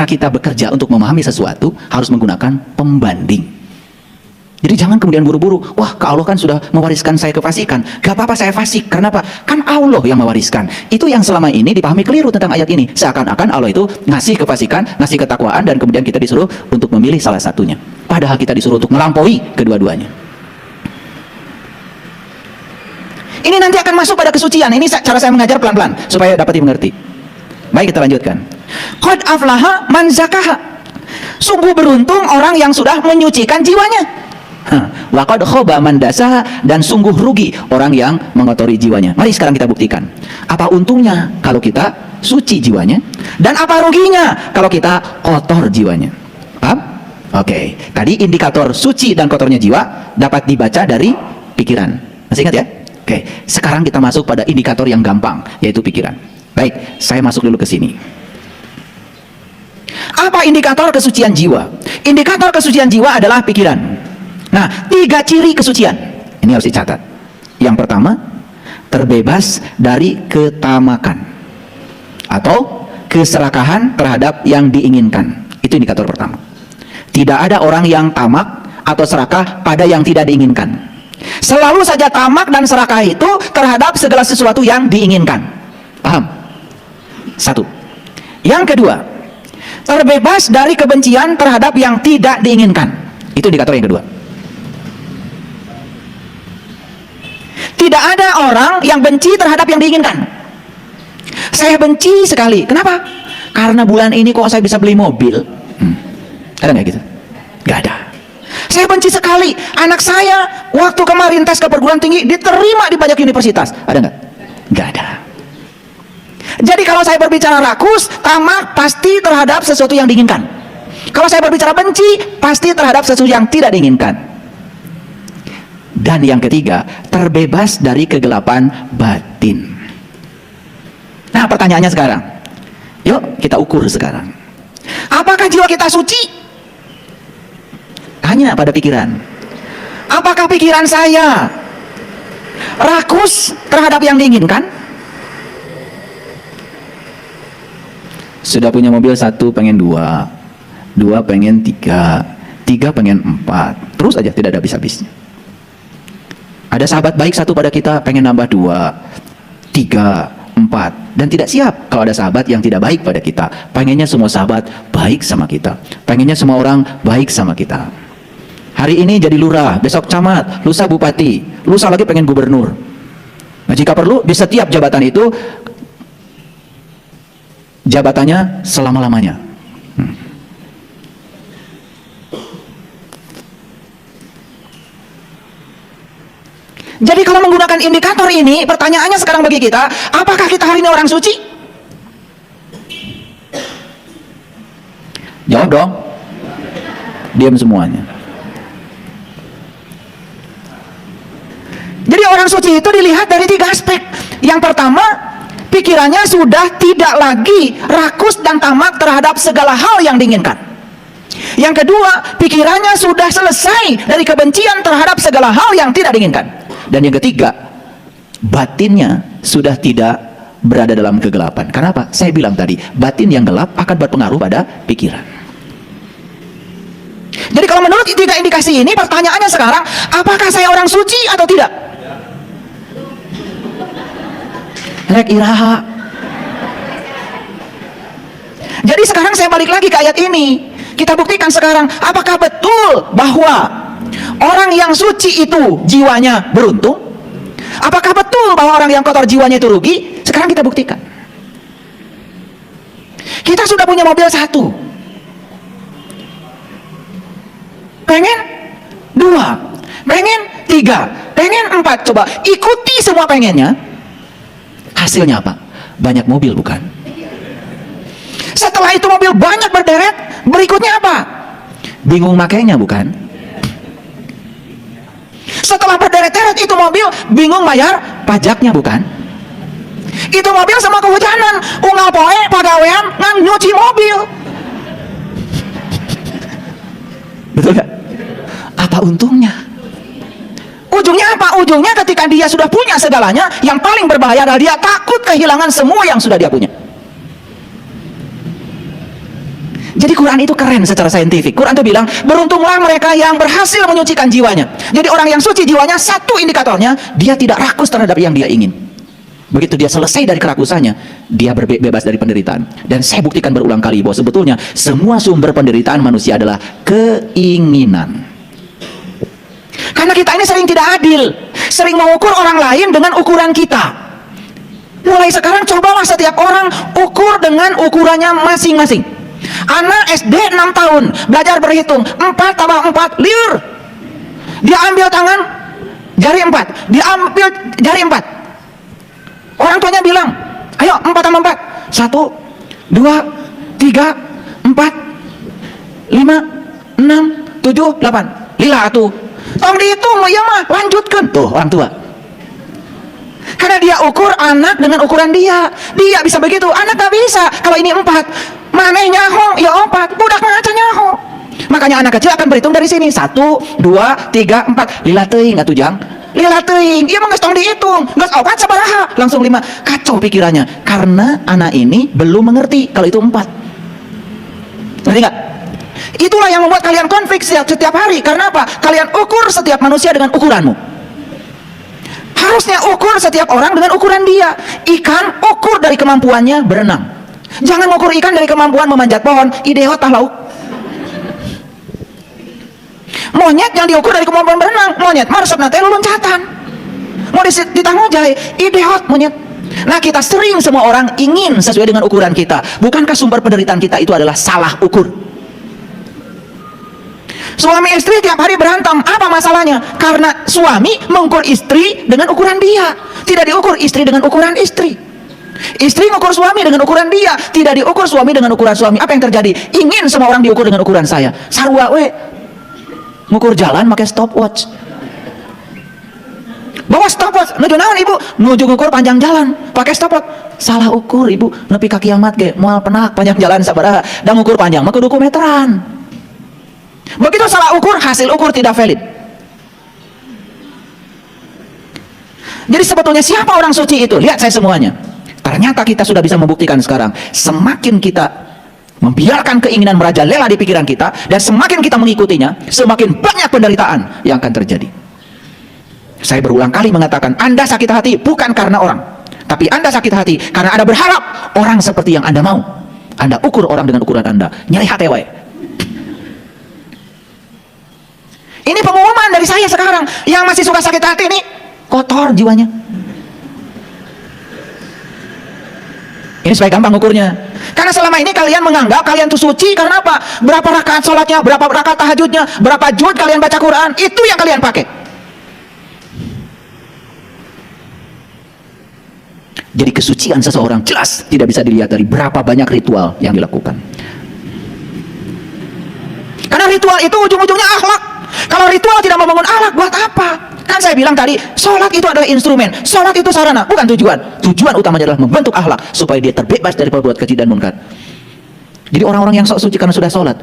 kita bekerja untuk memahami sesuatu harus menggunakan pembanding. Jadi jangan kemudian buru-buru, wah, Allah kan sudah mewariskan saya kefasikan, gak apa-apa saya fasik. Karena apa? Kan Allah yang mewariskan. Itu yang selama ini dipahami keliru tentang ayat ini. Seakan-akan Allah itu ngasih kefasikan, ngasih ketakwaan, dan kemudian kita disuruh untuk memilih salah satunya. Padahal kita disuruh untuk melampaui kedua-duanya. Ini nanti akan masuk pada kesucian. Ini cara saya mengajar pelan-pelan supaya dapat dimengerti. Baik, kita lanjutkan. Qad aflaha man zakaha. Sungguh beruntung orang yang sudah menyucikan jiwanya. Wa qad khaba man dasaha, dan sungguh rugi orang yang mengotori jiwanya. Mari sekarang kita buktikan. Apa untungnya kalau kita suci jiwanya, dan apa ruginya kalau kita kotor jiwanya? Paham? Oke. Tadi indikator suci dan kotornya jiwa dapat dibaca dari pikiran. Masih ingat ya? Oke. Sekarang kita masuk pada indikator yang gampang, yaitu pikiran. Baik, saya masuk dulu ke sini. Apa indikator kesucian jiwa? Indikator kesucian jiwa adalah pikiran. Nah, 3 ciri kesucian ini harus dicatat. Yang pertama, terbebas dari ketamakan atau keserakahan terhadap yang diinginkan. Itu indikator pertama. Tidak ada orang yang tamak atau serakah pada yang tidak diinginkan. Selalu saja tamak dan serakah itu terhadap segala sesuatu yang diinginkan. Paham? Satu. Yang kedua, terbebas dari kebencian terhadap yang tidak diinginkan. Itu indikator yang kedua. Tidak ada orang yang benci terhadap yang diinginkan. Saya benci sekali. Kenapa? Karena bulan ini kok saya bisa beli mobil. Ada nggak gitu? Nggak ada. Saya benci sekali. Anak saya waktu kemarin tes ke perguruan tinggi diterima di banyak universitas. Ada nggak? Nggak ada. Jadi kalau saya berbicara rakus, tamak, pasti terhadap sesuatu yang diinginkan. Kalau saya berbicara benci, pasti terhadap sesuatu yang tidak diinginkan. Dan yang ketiga, terbebas dari kegelapan batin. Nah, pertanyaannya sekarang, yuk kita ukur sekarang. Apakah jiwa kita suci? Tanya pada pikiran. Apakah pikiran saya rakus terhadap yang diinginkan? Sudah punya mobil 1 pengen 2, 2 pengen 3, 3 pengen 4, terus aja tidak ada habis-habisnya. Ada sahabat baik 1 pada kita pengen nambah 2, 3, 4, dan tidak siap kalau ada sahabat yang tidak baik pada kita. Pengennya semua sahabat baik sama kita, pengennya semua orang baik sama kita. Hari ini jadi lurah, besok camat, lusa bupati, lusa lagi pengen gubernur. Nah, jika perlu di setiap jabatan itu jabatannya selama-lamanya. Jadi kalau menggunakan indikator ini, pertanyaannya sekarang bagi kita, apakah kita hari ini orang suci? Jawab dong. Diam semuanya. Jadi orang suci itu dilihat dari 3 aspek. Yang pertama, pikirannya sudah tidak lagi rakus dan tamak terhadap segala hal yang diinginkan. Yang kedua, pikirannya sudah selesai dari kebencian terhadap segala hal yang tidak diinginkan. Dan yang ketiga, batinnya sudah tidak berada dalam kegelapan. Kenapa? Saya bilang tadi, batin yang gelap akan berpengaruh pada pikiran. Jadi kalau menurut 3 indikasi ini, pertanyaannya sekarang, apakah saya orang suci atau tidak? Rek iraha. Jadi sekarang saya balik lagi ke ayat ini. Kita buktikan sekarang, apakah betul bahwa orang yang suci itu jiwanya beruntung? Apakah betul bahwa orang yang kotor jiwanya itu rugi? Sekarang kita buktikan. Kita sudah punya mobil 1, pengen 2, pengen 3, pengen 4. Coba ikuti semua pengennya. Hasilnya apa? Banyak mobil, bukan? Setelah itu mobil banyak berderet, berikutnya apa? Bingung makainya, bukan? Setelah berderet-deret itu mobil, bingung bayar pajaknya, bukan? Itu mobil sama kehujanan, unggal poe pagawean ngan nyuci mobil. Betul gak? Apa untungnya? Ujungnya apa? Ujungnya ketika dia sudah punya segalanya, yang paling berbahaya adalah dia takut kehilangan semua yang sudah dia punya. Jadi Quran itu keren secara saintifik. Quran itu bilang, beruntunglah mereka yang berhasil menyucikan jiwanya. Jadi orang yang suci jiwanya, 1 indikatornya, dia tidak rakus terhadap yang dia ingin. Begitu dia selesai dari kerakusannya, dia bebas dari penderitaan. Dan saya buktikan berulang kali bahwa sebetulnya semua sumber penderitaan manusia adalah keinginan. Karena kita ini sering tidak adil, sering mengukur orang lain dengan ukuran kita. Mulai sekarang cobalah setiap orang ukur dengan ukurannya masing-masing. Anak SD 6 tahun belajar berhitung, 4 tambah 4 liur. Dia ambil tangan jari 4, dia ambil jari 4. Orang tuanya bilang, ayo 4 tambah 4, 1, 2, 3, 4, 5, 6, 7, 8. Lila atuh, tong dihitung, ya mah lanjutkan. Tuh orang tua. Karena dia ukur anak dengan ukuran dia. Dia bisa begitu, anak gak bisa. Kalau ini 4, maneh nyaho, ya 4, budak ngaca nyaho. Makanya anak kecil akan berhitung dari sini. 1, 2, 3, 4. Lila teuing atuh Jang. Lila teuing. Iya mah geus tong dihitung. Geus 4 sabaraha? Langsung 5. Kacau pikirannya. Karena anak ini belum mengerti kalau itu 4. Ngerti nggak? Itulah yang membuat kalian konflik setiap hari. Karena apa? Kalian ukur setiap manusia dengan ukuranmu. Harusnya ukur setiap orang dengan ukuran dia. Ikan ukur dari kemampuannya berenang. Jangan ukur ikan dari kemampuan memanjat pohon. Ideot tah lauk. Monyet yang diukur dari kemampuan berenang, monyet marsupna teh loncatan. Mau ditangojai, ideot monyet. Nah, kita sering semua orang ingin sesuai dengan ukuran kita. Bukankah sumber penderitaan kita itu adalah salah ukur? Suami istri tiap hari berantem. Apa masalahnya? Karena suami mengukur istri dengan ukuran dia, tidak diukur istri dengan ukuran istri. Istri mengukur suami dengan ukuran dia, tidak diukur suami dengan ukuran suami. Apa yang terjadi? Ingin semua orang diukur dengan ukuran saya. Sarua we ngukur jalan pakai stopwatch. Bawa stopwatch, nuju naon ibu? Nuju ngukur panjang jalan pakai stopwatch. Salah ukur ibu, nepi ka kiamat ge moal penak panjang jalan sabaraha, da ngukur panjang mah kudu meteran. Begitu salah ukur, hasil ukur tidak valid. Jadi sebetulnya siapa orang suci itu? Lihat saya semuanya. Ternyata kita sudah bisa membuktikan sekarang. Semakin kita membiarkan keinginan merajalela di pikiran kita, dan semakin kita mengikutinya, semakin banyak penderitaan yang akan terjadi. Saya berulang kali mengatakan, Anda sakit hati bukan karena orang, tapi Anda sakit hati karena Anda berharap orang seperti yang Anda mau. Anda ukur orang dengan ukuran Anda. Nyeri hati wae. Ini pengumuman dari saya sekarang. Yang masih suka sakit hati ini kotor jiwanya. Ini supaya gampang ukurnya. Karena selama ini kalian menganggap kalian itu suci karena apa? Berapa rakaat sholatnya, berapa rakaat tahajudnya, berapa juz kalian baca Quran, itu yang kalian pakai. Jadi kesucian seseorang jelas tidak bisa dilihat dari berapa banyak ritual yang dilakukan. Karena ritual itu ujung-ujungnya akhlak. Kalau ritual tidak membangun akhlak, buat apa? Kan saya bilang tadi, sholat itu adalah instrumen, sholat itu sarana, bukan tujuan. Tujuan utamanya adalah membentuk akhlak supaya dia terbebas dari perbuatan keji dan munkar. Jadi orang-orang yang sok suci karena sudah sholat,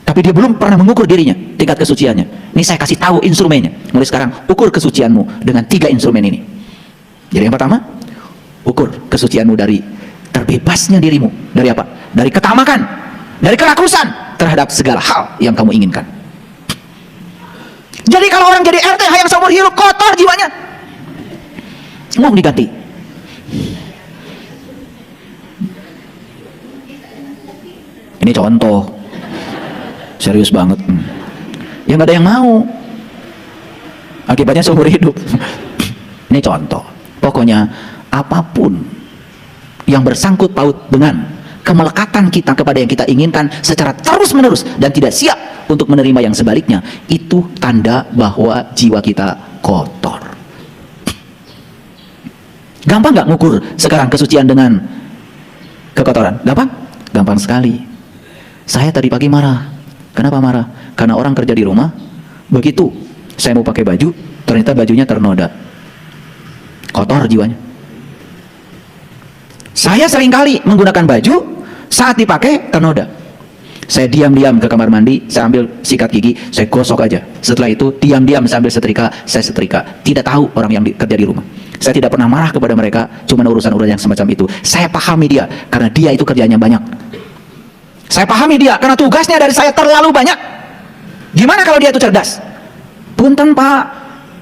tapi dia belum pernah mengukur dirinya, tingkat kesuciannya. Ini saya kasih tahu instrumennya. Mulai sekarang, ukur kesucianmu dengan 3 instrumen ini. Jadi yang pertama, ukur kesucianmu dari terbebasnya dirimu. Dari apa? Dari ketamakan, dari kerakusan terhadap segala hal yang kamu inginkan. Jadi kalau orang jadi RT yang seumur hidup kotor jiwanya, mau diganti. Ini contoh, serius banget. Ya nggak ada yang mau. Akibatnya seumur hidup. Ini contoh. Pokoknya apapun yang bersangkut paut dengan kemelekatan kita kepada yang kita inginkan secara terus-menerus dan tidak siap untuk menerima yang sebaliknya, itu tanda bahwa jiwa kita kotor. Gampang nggak ngukur sekarang kesucian dengan kekotoran? Gampang? Gampang sekali. Saya tadi pagi marah. Kenapa marah? Karena orang kerja di rumah, begitu saya mau pakai baju, ternyata bajunya ternoda. Kotor jiwanya. Saya seringkali menggunakan baju, saat dipakai ternoda. Saya diam-diam ke kamar mandi, saya ambil sikat gigi, saya gosok aja. Setelah itu diam-diam saya ambil setrika, saya setrika. Tidak tahu orang yang kerja di rumah. Saya tidak pernah marah kepada mereka, cuma urusan-urusan yang semacam itu. Saya pahami dia, karena dia itu kerjanya banyak. Saya pahami dia, karena tugasnya dari saya terlalu banyak. Gimana kalau dia itu cerdas? Punten Pak,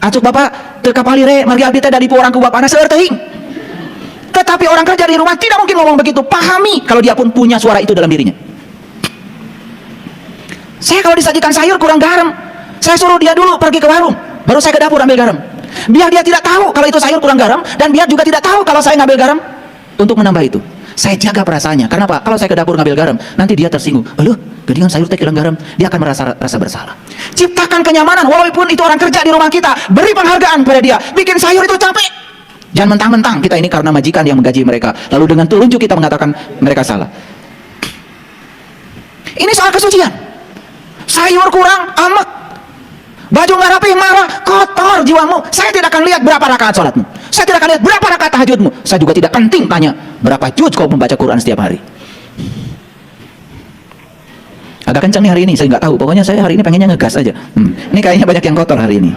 acuk Bapak teu kapalire margi abdi teh dari orang ku bapana seueur teuing. Tetapi orang kerja di rumah tidak mungkin ngomong begitu. Pahami kalau dia pun punya suara itu dalam dirinya. Saya kalau disajikan sayur kurang garam, saya suruh dia dulu pergi ke warung, baru saya ke dapur ambil garam. Biar dia tidak tahu kalau itu sayur kurang garam, dan biar juga tidak tahu kalau saya ngambil garam untuk menambah itu. Saya jaga perasaannya. Karena apa? Kalau saya ke dapur ngambil garam, nanti dia tersinggung. Aduh, geningan sayur teh kurang garam. Dia akan rasa bersalah. Ciptakan kenyamanan, walaupun itu orang kerja di rumah kita. Beri penghargaan pada dia. Bikin sayur itu capek. Jangan mentang-mentang kita ini karena majikan yang menggaji mereka, lalu dengan telunjuk kita mengatakan mereka salah. Ini soal kesucian. Sayur kurang, amak. Baju nggak rapi, marah, kotor jiwamu. Saya tidak akan lihat berapa rakaat sholatmu. Saya tidak akan lihat berapa rakaat tahajudmu. Saya juga tidak penting tanya berapa juz kau membaca Quran setiap hari. Agak kencang nih hari ini, saya nggak tahu. Pokoknya saya hari ini pengennya ngegas aja. Ini kayaknya banyak yang kotor hari ini.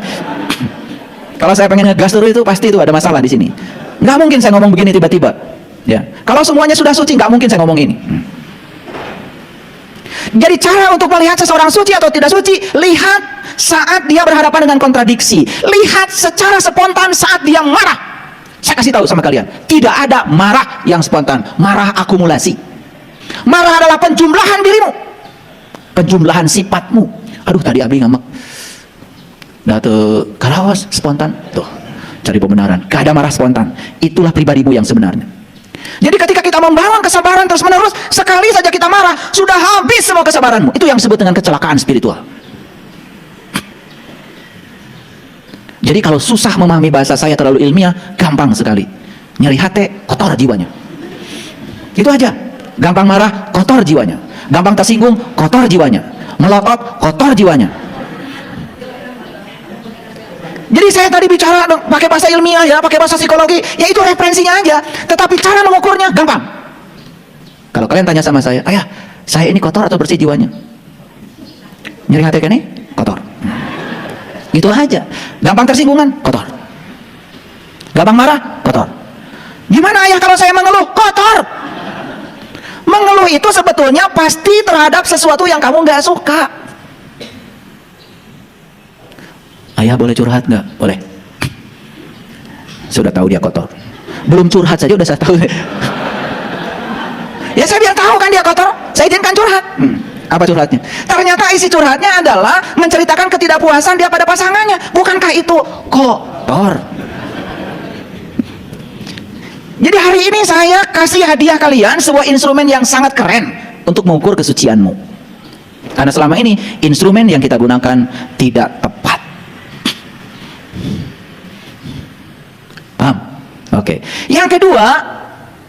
Kalau saya pengen ngegas terus itu pasti itu ada masalah di sini. Nggak mungkin saya ngomong begini tiba-tiba. Ya, kalau semuanya sudah suci nggak mungkin saya ngomong ini. Jadi cara untuk melihat seseorang suci atau tidak suci, lihat saat dia berhadapan dengan kontradiksi. Lihat secara spontan saat dia marah. Saya kasih tahu sama kalian, tidak ada marah yang spontan. Marah akumulasi. Marah adalah penjumlahan dirimu, penjumlahan sifatmu. Aduh, tadi Abi ngambek. Nah tuh, karawas spontan. Tuh, cari pembenaran. Gak ada marah spontan. Itulah pribadimu yang sebenarnya. Jadi ketika kita membangun kesabaran terus menerus, sekali saja kita marah, sudah habis semua kesabaranmu. Itu yang disebut dengan kecelakaan spiritual. Jadi kalau susah memahami bahasa saya terlalu ilmiah, gampang sekali. Nyeri hati, kotor jiwanya. Itu aja. Gampang marah, kotor jiwanya. Gampang tersinggung, kotor jiwanya. Melotot, kotor jiwanya. Jadi saya tadi bicara pakai bahasa ilmiah ya, pakai bahasa psikologi, ya itu referensinya aja. Tetapi cara mengukurnya gampang. Kalau kalian tanya sama saya, ayah, saya ini kotor atau bersih jiwanya? Nyeri hati kan nih? Kotor. Itu aja. Gampang tersinggungan, kotor. Gampang marah, kotor. Gimana ayah kalau saya mengeluh? Kotor. Mengeluh itu sebetulnya pasti terhadap sesuatu yang kamu nggak suka. Ayah boleh curhat nggak? Boleh. Sudah tahu dia kotor. Belum curhat saja udah saya tahu. Ya saya biar tahu kan dia kotor. Saya izinkan curhat. Apa curhatnya? Ternyata isi curhatnya adalah menceritakan ketidakpuasan dia pada pasangannya. Bukankah itu kotor? Jadi hari ini saya kasih hadiah kalian sebuah instrumen yang sangat keren untuk mengukur kesucianmu. Karena selama ini instrumen yang kita gunakan tidak tepat. Paham? Oke. Yang kedua,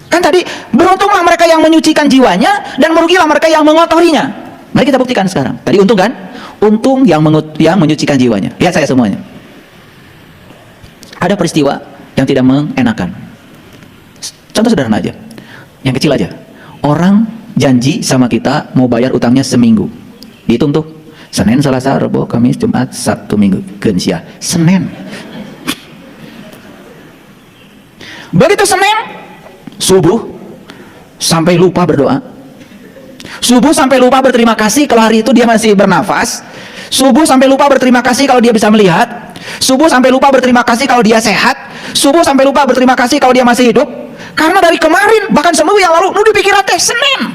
kan tadi beruntunglah mereka yang menyucikan jiwanya dan merugilah mereka yang mengotorinya. Mari kita buktikan sekarang. Tadi untung kan? Untung yang menyucikan jiwanya. Lihat saya semuanya. Ada peristiwa yang tidak mengenakan. Contoh sederhana aja. Yang kecil aja. Orang janji sama kita mau bayar utangnya seminggu. Dihitung tuh. Senin, Selasa, Rabu, Kamis, Jumat, Sabtu, Minggu. Gensia. Senin. Begitu Senin, subuh sampai lupa berdoa. Subuh sampai lupa berterima kasih kalau hari itu dia masih bernafas. Subuh sampai lupa berterima kasih kalau dia bisa melihat. Subuh sampai lupa berterima kasih kalau dia sehat. Subuh sampai lupa berterima kasih kalau dia masih hidup. Karena dari kemarin, bahkan seminggu yang lalu, nu dipikir teh Senin.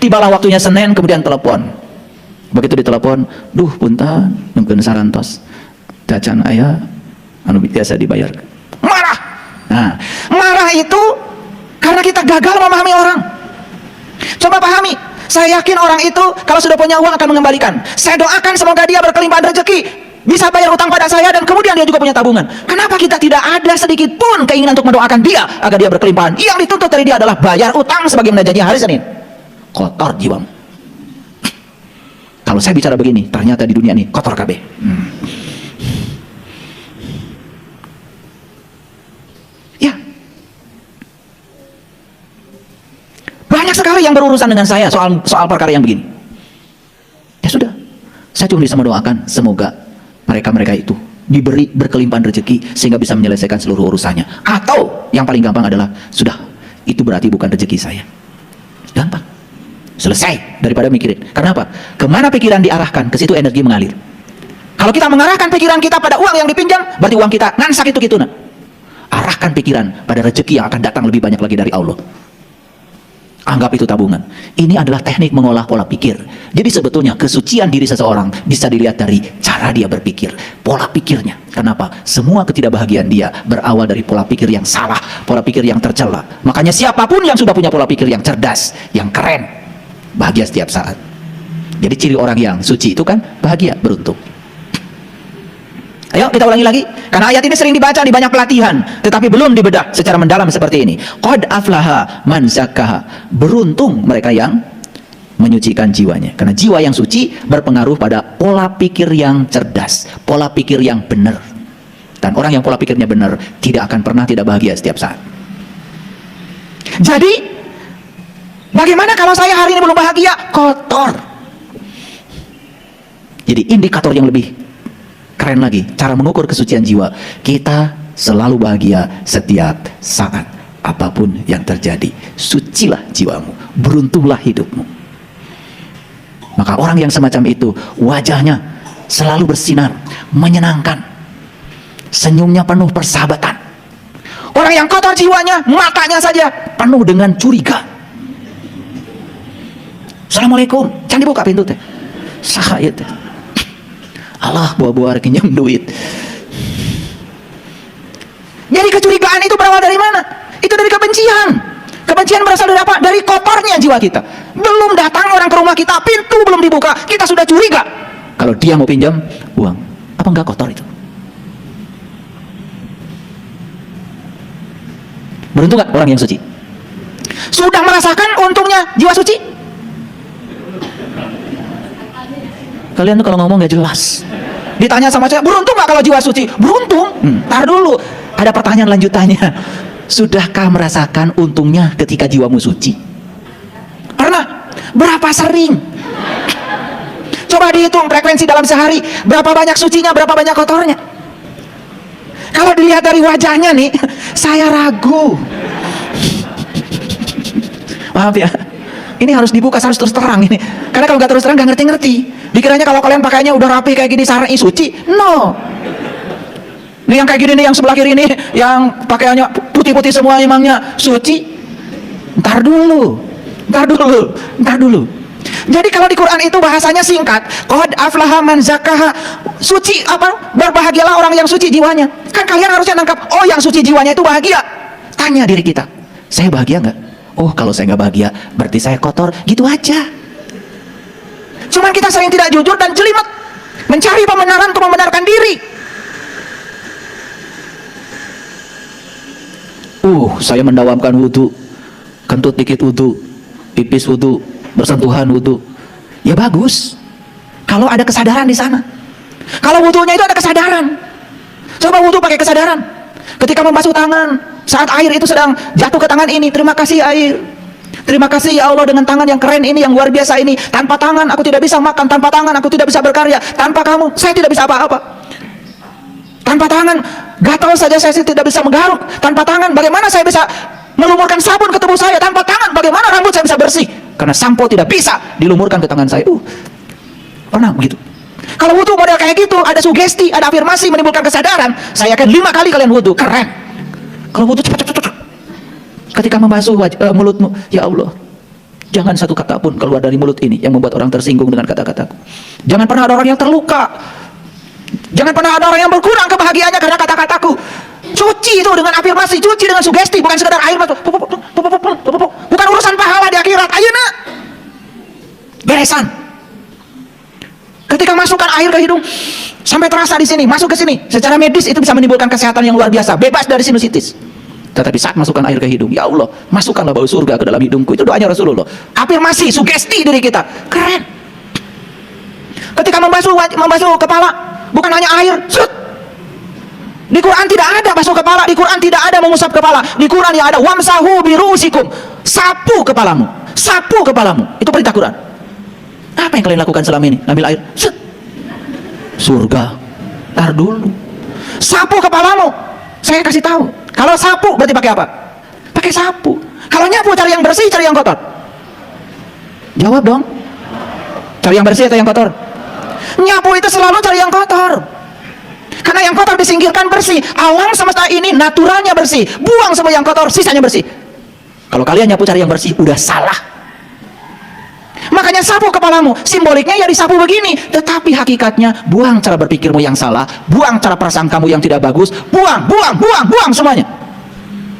Tibalah waktunya Senin, kemudian telepon. Begitu ditelepon, duh punten, mungkin sarantos. Dacan ayah, anu biasa dibayar. Marah. Nah, marah itu karena kita gagal memahami orang. Coba pahami, saya yakin orang itu kalau sudah punya uang akan mengembalikan. Saya doakan semoga dia berkelimpahan rezeki, bisa bayar utang pada saya dan kemudian dia juga punya tabungan. Kenapa kita tidak ada sedikit pun keinginan untuk mendoakan dia agar dia berkelimpahan? Yang dituntut dari dia adalah bayar utang sebagaimana janji hari Senin. Kotor jiwamu. Kalau saya bicara begini, ternyata di dunia ini kotor KB. Ya, banyak sekali yang berurusan dengan saya soal perkara yang begini. Ya sudah, saya cuma bisa mendoakan semoga mereka itu diberi berkelimpahan rezeki sehingga bisa menyelesaikan seluruh urusannya. Atau yang paling gampang adalah sudah, itu berarti bukan rezeki saya. Gampang, selesai daripada mikirin. Kenapa? Kemana pikiran diarahkan, ke situ energi mengalir. Kalau kita mengarahkan pikiran kita pada uang yang dipinjam, berarti uang kita ngansak itu nah. Arahkan pikiran pada rezeki yang akan datang lebih banyak lagi dari Allah. Anggap itu tabungan. Ini adalah teknik mengolah pola pikir. Jadi sebetulnya kesucian diri seseorang bisa dilihat dari cara dia berpikir, pola pikirnya. Kenapa? Semua ketidakbahagiaan dia berawal dari pola pikir yang salah, pola pikir yang tercela. Makanya siapapun yang sudah punya pola pikir yang cerdas, yang keren, bahagia setiap saat. Jadi ciri orang yang suci itu kan bahagia, beruntung. Ayo kita ulangi lagi, karena ayat ini sering dibaca di banyak pelatihan, tetapi belum dibedah secara mendalam seperti ini. Qad aflaha man zakkaha. Beruntung mereka yang menyucikan jiwanya. Karena jiwa yang suci berpengaruh pada pola pikir yang cerdas, pola pikir yang benar. Dan orang yang pola pikirnya benar tidak akan pernah tidak bahagia setiap saat. Jadi bagaimana kalau saya hari ini belum bahagia? Kotor. Jadi indikator yang lebih keren lagi, cara mengukur kesucian jiwa, kita selalu bahagia setiap saat, apapun yang terjadi. Sucilah jiwamu, beruntunglah hidupmu. Maka orang yang semacam itu, wajahnya selalu bersinar, menyenangkan, senyumnya penuh persahabatan. Orang yang kotor jiwanya, matanya saja Penuh dengan curiga. Assalamualaikum, jangan dibuka pintu teh. Sahaya teh. Allah buah-buah pinjam duit. Jadi kecurigaan itu berawal dari mana? Itu dari kebencian. Kebencian berasal dari apa? Dari kotornya jiwa kita. Belum datang orang ke rumah kita, pintu belum dibuka, kita sudah curiga. Kalau dia mau pinjam uang, apa enggak kotor itu? Beruntung gak orang yang suci? Sudah merasakan untungnya jiwa suci? Kalian tuh kalau ngomong gak jelas. Ditanya sama saya, beruntung gak kalau jiwa suci? Beruntung? Tar dulu, Ada pertanyaan lanjutannya. Sudahkah merasakan untungnya ketika jiwamu suci? pernah? Berapa sering? Coba dihitung frekuensi dalam sehari, berapa banyak sucinya, berapa banyak kotornya. Kalau dilihat dari wajahnya nih, saya ragu. Maaf ya, Ini harus dibuka, harus terus terang ini. Karena kalau nggak terus terang nggak ngerti-ngerti. Dikiranya kalau kalian pakainya udah rapi kayak gini sarang suci. No. Ini yang kayak gini nih, yang sebelah kiri ini, yang pakaiannya putih-putih semua emangnya suci. Ntar dulu. Jadi kalau di Quran itu bahasanya singkat. Qad aflaha man zakkaha. Suci apa? Berbahagialah orang yang suci jiwanya. Kan kalian harusnya nangkap, oh yang suci jiwanya itu bahagia. Tanya diri kita, saya bahagia nggak? oh kalau saya nggak bahagia, berarti saya kotor. Gitu aja. Cuman kita sering tidak jujur dan jelimet mencari pembenaran untuk membenarkan diri. Saya mendawamkan wudhu, kentut dikit wudhu, pipis wudhu, bersentuhan wudhu. Ya bagus, kalau ada kesadaran di sana. Kalau wudhunya itu ada kesadaran. Coba wudhu pakai kesadaran. Ketika membasuh tangan, saat air itu sedang jatuh ke tangan ini, terima kasih air. Terima kasih ya Allah dengan tangan yang keren ini, yang luar biasa ini. Tanpa tangan aku tidak bisa makan, tanpa tangan aku tidak bisa berkarya, tanpa kamu saya tidak bisa apa-apa. Tanpa tangan gatal saja saya tidak bisa menggaruk. Tanpa tangan bagaimana saya bisa melumurkan sabun ke tubuh saya? Tanpa tangan bagaimana rambut saya bisa bersih? Karena sampo tidak bisa dilumurkan ke tangan saya. Pernah begitu. Kalau wudhu model kayak gitu, ada sugesti, ada afirmasi menimbulkan kesadaran. Saya akan 5 kali kalian wudhu, keren. Kalau wudhu cepat. Ketika membasuh mulutmu, ya Allah, jangan satu kata pun keluar dari mulut ini yang membuat orang tersinggung dengan kata-kataku. Jangan pernah ada orang yang terluka. Jangan pernah ada orang yang berkurang kebahagiaannya karena kata-kataku. Cuci itu dengan afirmasi, cuci dengan sugesti, bukan sekedar air masuk. Bukan urusan pahala di akhirat. Ayeuna beresan. Ketika masukkan air ke hidung sampai terasa di sini, masuk ke sini, secara medis itu bisa menimbulkan kesehatan yang luar biasa, bebas dari sinusitis. Tetapi saat masukkan air ke hidung, ya Allah, masukkanlah bau surga ke dalam hidungku. Itu doanya Rasulullah. Afirmasi, sugesti diri kita. Keren. Ketika membasuh kepala, bukan hanya air, sut. Di Quran tidak ada basuh kepala, di Quran tidak ada mengusap kepala. Di Quran yang ada wamsahu birusikum. Sapu kepalamu. Itu perintah Quran. Apa yang kalian lakukan selama ini? Ambil air, sut. Surga. Tar dulu. Sapu kepalamu. Saya kasih tahu. Kalau sapu berarti pakai apa? Pakai sapu. Kalau nyapu cari yang bersih, cari yang kotor. Jawab dong. Cari yang bersih atau yang kotor? Nyapu itu selalu cari yang kotor. Karena yang kotor disingkirkan bersih. Alam semesta ini naturalnya bersih. Buang semua yang kotor, sisanya bersih. Kalau kalian nyapu cari yang bersih, udah salah. Makanya sapu kepalamu. Simboliknya ya disapu begini. Tetapi hakikatnya buang cara berpikirmu yang salah. Buang cara prasangkamu yang tidak bagus. Buang semuanya.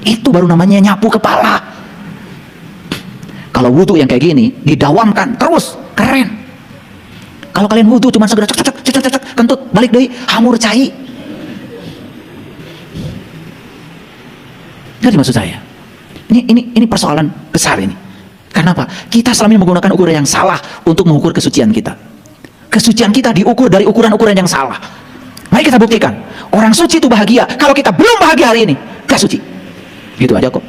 Itu baru namanya nyapu kepala. Kalau wudhu yang kayak gini didawamkan terus, keren. Kalau kalian wudhu cuma segera cek, kentut balik deh, hamur cai. Jadi maksud saya, ini persoalan besar ini. Kenapa? Kita selama ini menggunakan ukuran yang salah untuk mengukur kesucian kita. Kesucian kita diukur dari ukuran-ukuran yang salah. Mari kita buktikan. Orang suci itu bahagia. Kalau kita belum bahagia hari ini, gak suci. Gitu aja kok.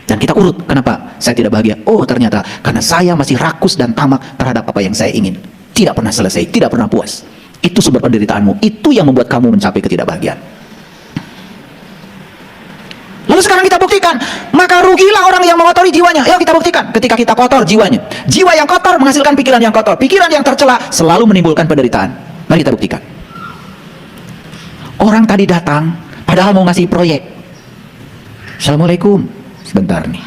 Dan kita urut, kenapa saya tidak bahagia? Oh, ternyata karena saya masih rakus dan tamak terhadap apa yang saya ingin. Tidak pernah selesai, tidak pernah puas. Itu sumber penderitaanmu. Itu yang membuat kamu mencapai ketidakbahagiaan. Lalu sekarang kita buktikan. Maka rugilah orang yang mengotori jiwanya. Ayo kita buktikan. Ketika kita kotor jiwanya. Jiwa yang kotor menghasilkan pikiran yang kotor. Pikiran yang tercela selalu menimbulkan penderitaan. Mari kita buktikan. Orang tadi datang, padahal mau ngasih proyek. Assalamualaikum. Sebentar nih.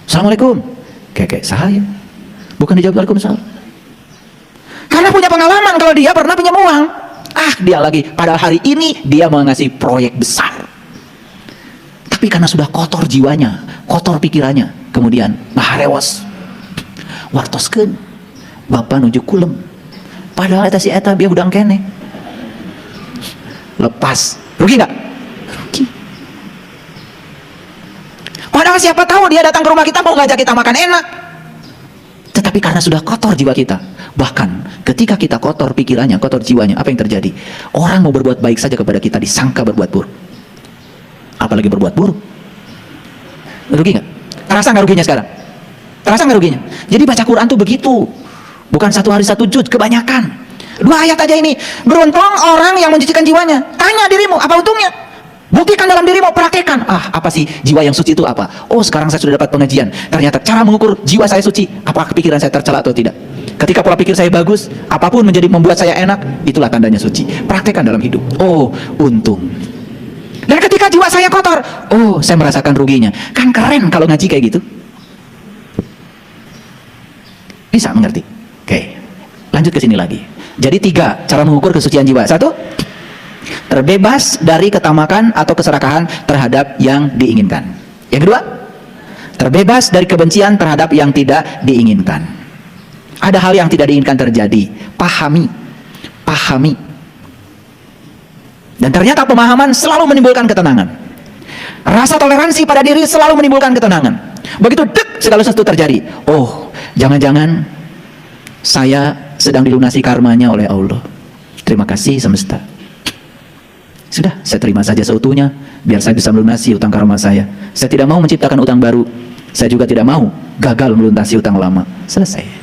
Assalamualaikum. Kayak saya. Bukan dijawab Waalaikumsalam. Karena punya pengalaman kalau dia pernah pinjam uang. Dia lagi. Padahal hari ini dia mau ngasih proyek besar. Tapi karena sudah kotor jiwanya, kotor pikirannya, kemudian maharewas. Wartoskeun. Bapak nuju kulem. Padahal eta si eta biar udang kene. Lepas. Rugi nggak? Rugi. Padahal siapa tahu dia datang ke rumah kita mau ngajak kita makan enak. Tetapi karena sudah kotor jiwa kita. Bahkan ketika kita kotor pikirannya, kotor jiwanya, apa yang terjadi? Orang mau berbuat baik saja kepada kita disangka berbuat buruk. Apalagi berbuat buruk. Rugi nggak? Terasa nggak ruginya sekarang? Terasa nggak ruginya? Jadi baca Quran tuh begitu. Bukan satu hari satu juz, kebanyakan. 2 ayat aja ini. Beruntung orang yang mencucikan jiwanya. Tanya dirimu, apa untungnya? Buktikan dalam dirimu, praktekkan. Apa sih jiwa yang suci itu apa? Oh, sekarang saya sudah dapat pengajian. Ternyata cara mengukur jiwa saya suci, apakah pikiran saya tercela atau tidak. Ketika pola pikir saya bagus, apapun membuat saya enak, itulah tandanya suci. Praktekkan dalam hidup. Oh, untung. Dan ketika jiwa saya kotor, oh, saya merasakan ruginya. Kan keren kalau ngaji kayak gitu. Bisa mengerti? Oke, lanjut ke sini lagi. Jadi 3 cara mengukur kesucian jiwa. 1, terbebas dari ketamakan atau keserakahan terhadap yang diinginkan. Yang kedua, terbebas dari kebencian terhadap yang tidak diinginkan. Ada hal yang tidak diinginkan terjadi. Pahami. Dan ternyata pemahaman selalu menimbulkan ketenangan. Rasa toleransi pada diri selalu menimbulkan ketenangan. Begitu segala sesuatu terjadi. Oh, jangan-jangan saya sedang dilunasi karmanya oleh Allah. Terima kasih semesta. Sudah, saya terima saja seutuhnya, biar saya bisa melunasi utang karma saya. Saya tidak mau menciptakan utang baru. Saya juga tidak mau gagal melunasi utang lama. Selesai.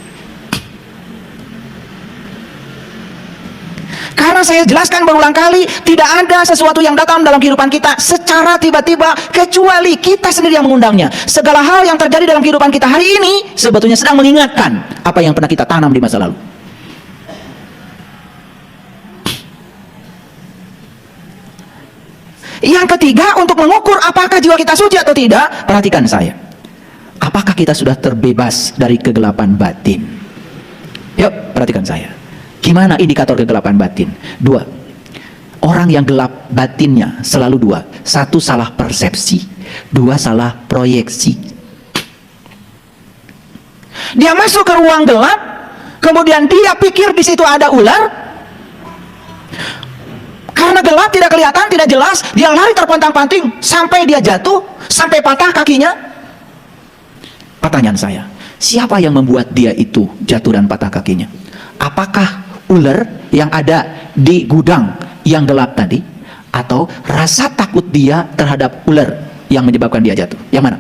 Karena saya jelaskan berulang kali, tidak ada sesuatu yang datang dalam kehidupan kita secara tiba-tiba, kecuali kita sendiri yang mengundangnya. Segala hal yang terjadi dalam kehidupan kita hari ini, sebetulnya sedang mengingatkan apa yang pernah kita tanam di masa lalu. Yang ketiga, untuk mengukur apakah jiwa kita suci atau tidak, perhatikan saya. Apakah kita sudah terbebas dari kegelapan batin? Yuk, perhatikan saya. Gimana indikator kegelapan batin? 2. Orang yang gelap batinnya selalu 2. 1, salah persepsi. 2, salah proyeksi. Dia masuk ke ruang gelap, kemudian dia pikir di situ ada ular. Karena gelap, tidak kelihatan, tidak jelas, dia lari terpontang-panting sampai dia jatuh, sampai patah kakinya. Pertanyaan saya, siapa yang membuat dia itu jatuh dan patah kakinya? Apakah ular yang ada di gudang yang gelap tadi, atau rasa takut dia terhadap ular yang menyebabkan dia jatuh? Yang mana?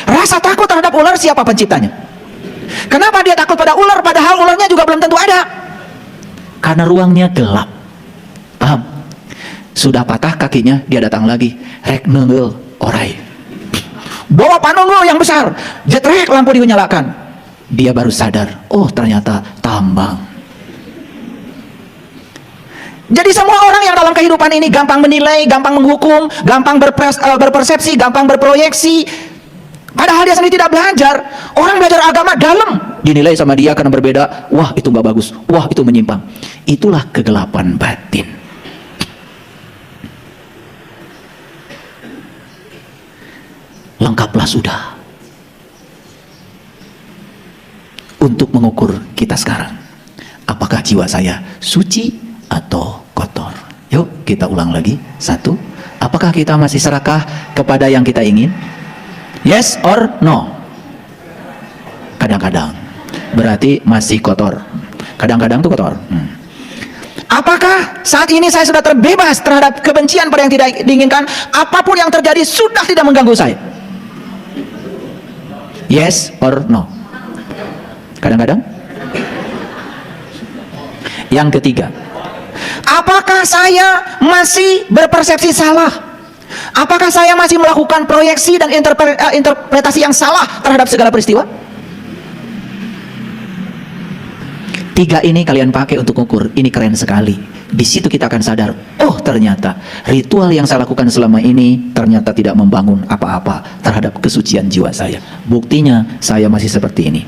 Rasa takut terhadap ular, siapa penciptanya? Kenapa dia takut pada ular padahal ularnya juga belum tentu ada? Karena ruangnya gelap. Paham? Sudah patah kakinya, dia datang lagi. Rek nenggel orai. Bawa panunggul yang besar, jetrek lampu dinyalakan. Dia baru sadar, oh ternyata tambang. Jadi semua orang yang dalam kehidupan ini gampang menilai, gampang menghukum, gampang berpersepsi, gampang berproyeksi. Padahal dia sendiri tidak belajar. Orang belajar agama dalam, dinilai sama dia karena berbeda. Wah, itu nggak bagus. Wah, itu menyimpang. Itulah kegelapan batin. Lengkaplah sudah untuk mengukur kita sekarang. Apakah jiwa saya suci atau kotor? Yuk kita ulang lagi. 1, apakah kita masih serakah kepada yang kita ingin? Yes or no? Kadang-kadang. Berarti masih kotor. Kadang-kadang itu kotor. Apakah saat ini saya sudah terbebas terhadap kebencian pada yang tidak diinginkan? Apapun yang terjadi sudah tidak mengganggu saya. Yes or no? Kadang-kadang. Yang ketiga, apakah saya masih berpersepsi salah? Apakah saya masih melakukan proyeksi dan interpretasi yang salah terhadap segala peristiwa? Tiga ini kalian pakai untuk ukur, ini keren sekali. Di situ kita akan sadar, oh ternyata ritual yang saya lakukan selama ini ternyata tidak membangun apa-apa terhadap kesucian jiwa saya. Buktinya saya masih seperti ini.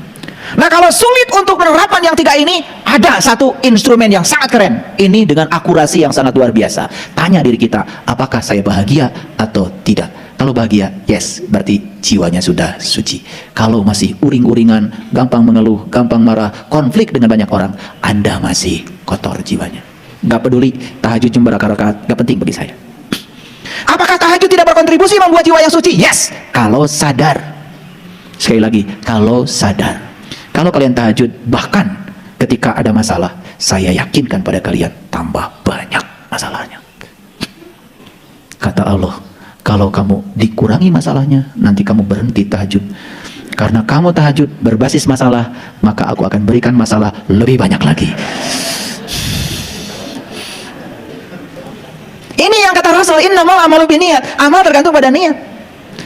Nah, kalau sulit untuk penerapan yang tiga ini, ada satu instrumen yang sangat keren. Ini dengan akurasi yang sangat luar biasa. Tanya diri kita, apakah saya bahagia atau tidak? Kalau bahagia, yes, berarti jiwanya sudah suci. Kalau masih uring-uringan, gampang mengeluh, gampang marah, konflik dengan banyak orang, Anda masih kotor jiwanya. Gak peduli, tahajud cuma rakaat, gak penting bagi saya. Apakah tahajud tidak berkontribusi membuat jiwa yang suci? Yes, kalau sadar. Sekali lagi, kalau sadar. Kalau kalian tahajud, bahkan ketika ada masalah, saya yakinkan pada kalian, tambah banyak masalahnya. Kata Allah, kalau kamu dikurangi masalahnya, nanti kamu berhenti tahajud. Karena kamu tahajud berbasis masalah, maka aku akan berikan masalah lebih banyak lagi. Ini yang kata Rasul, innamal amalu binniyat. Amal tergantung pada niat.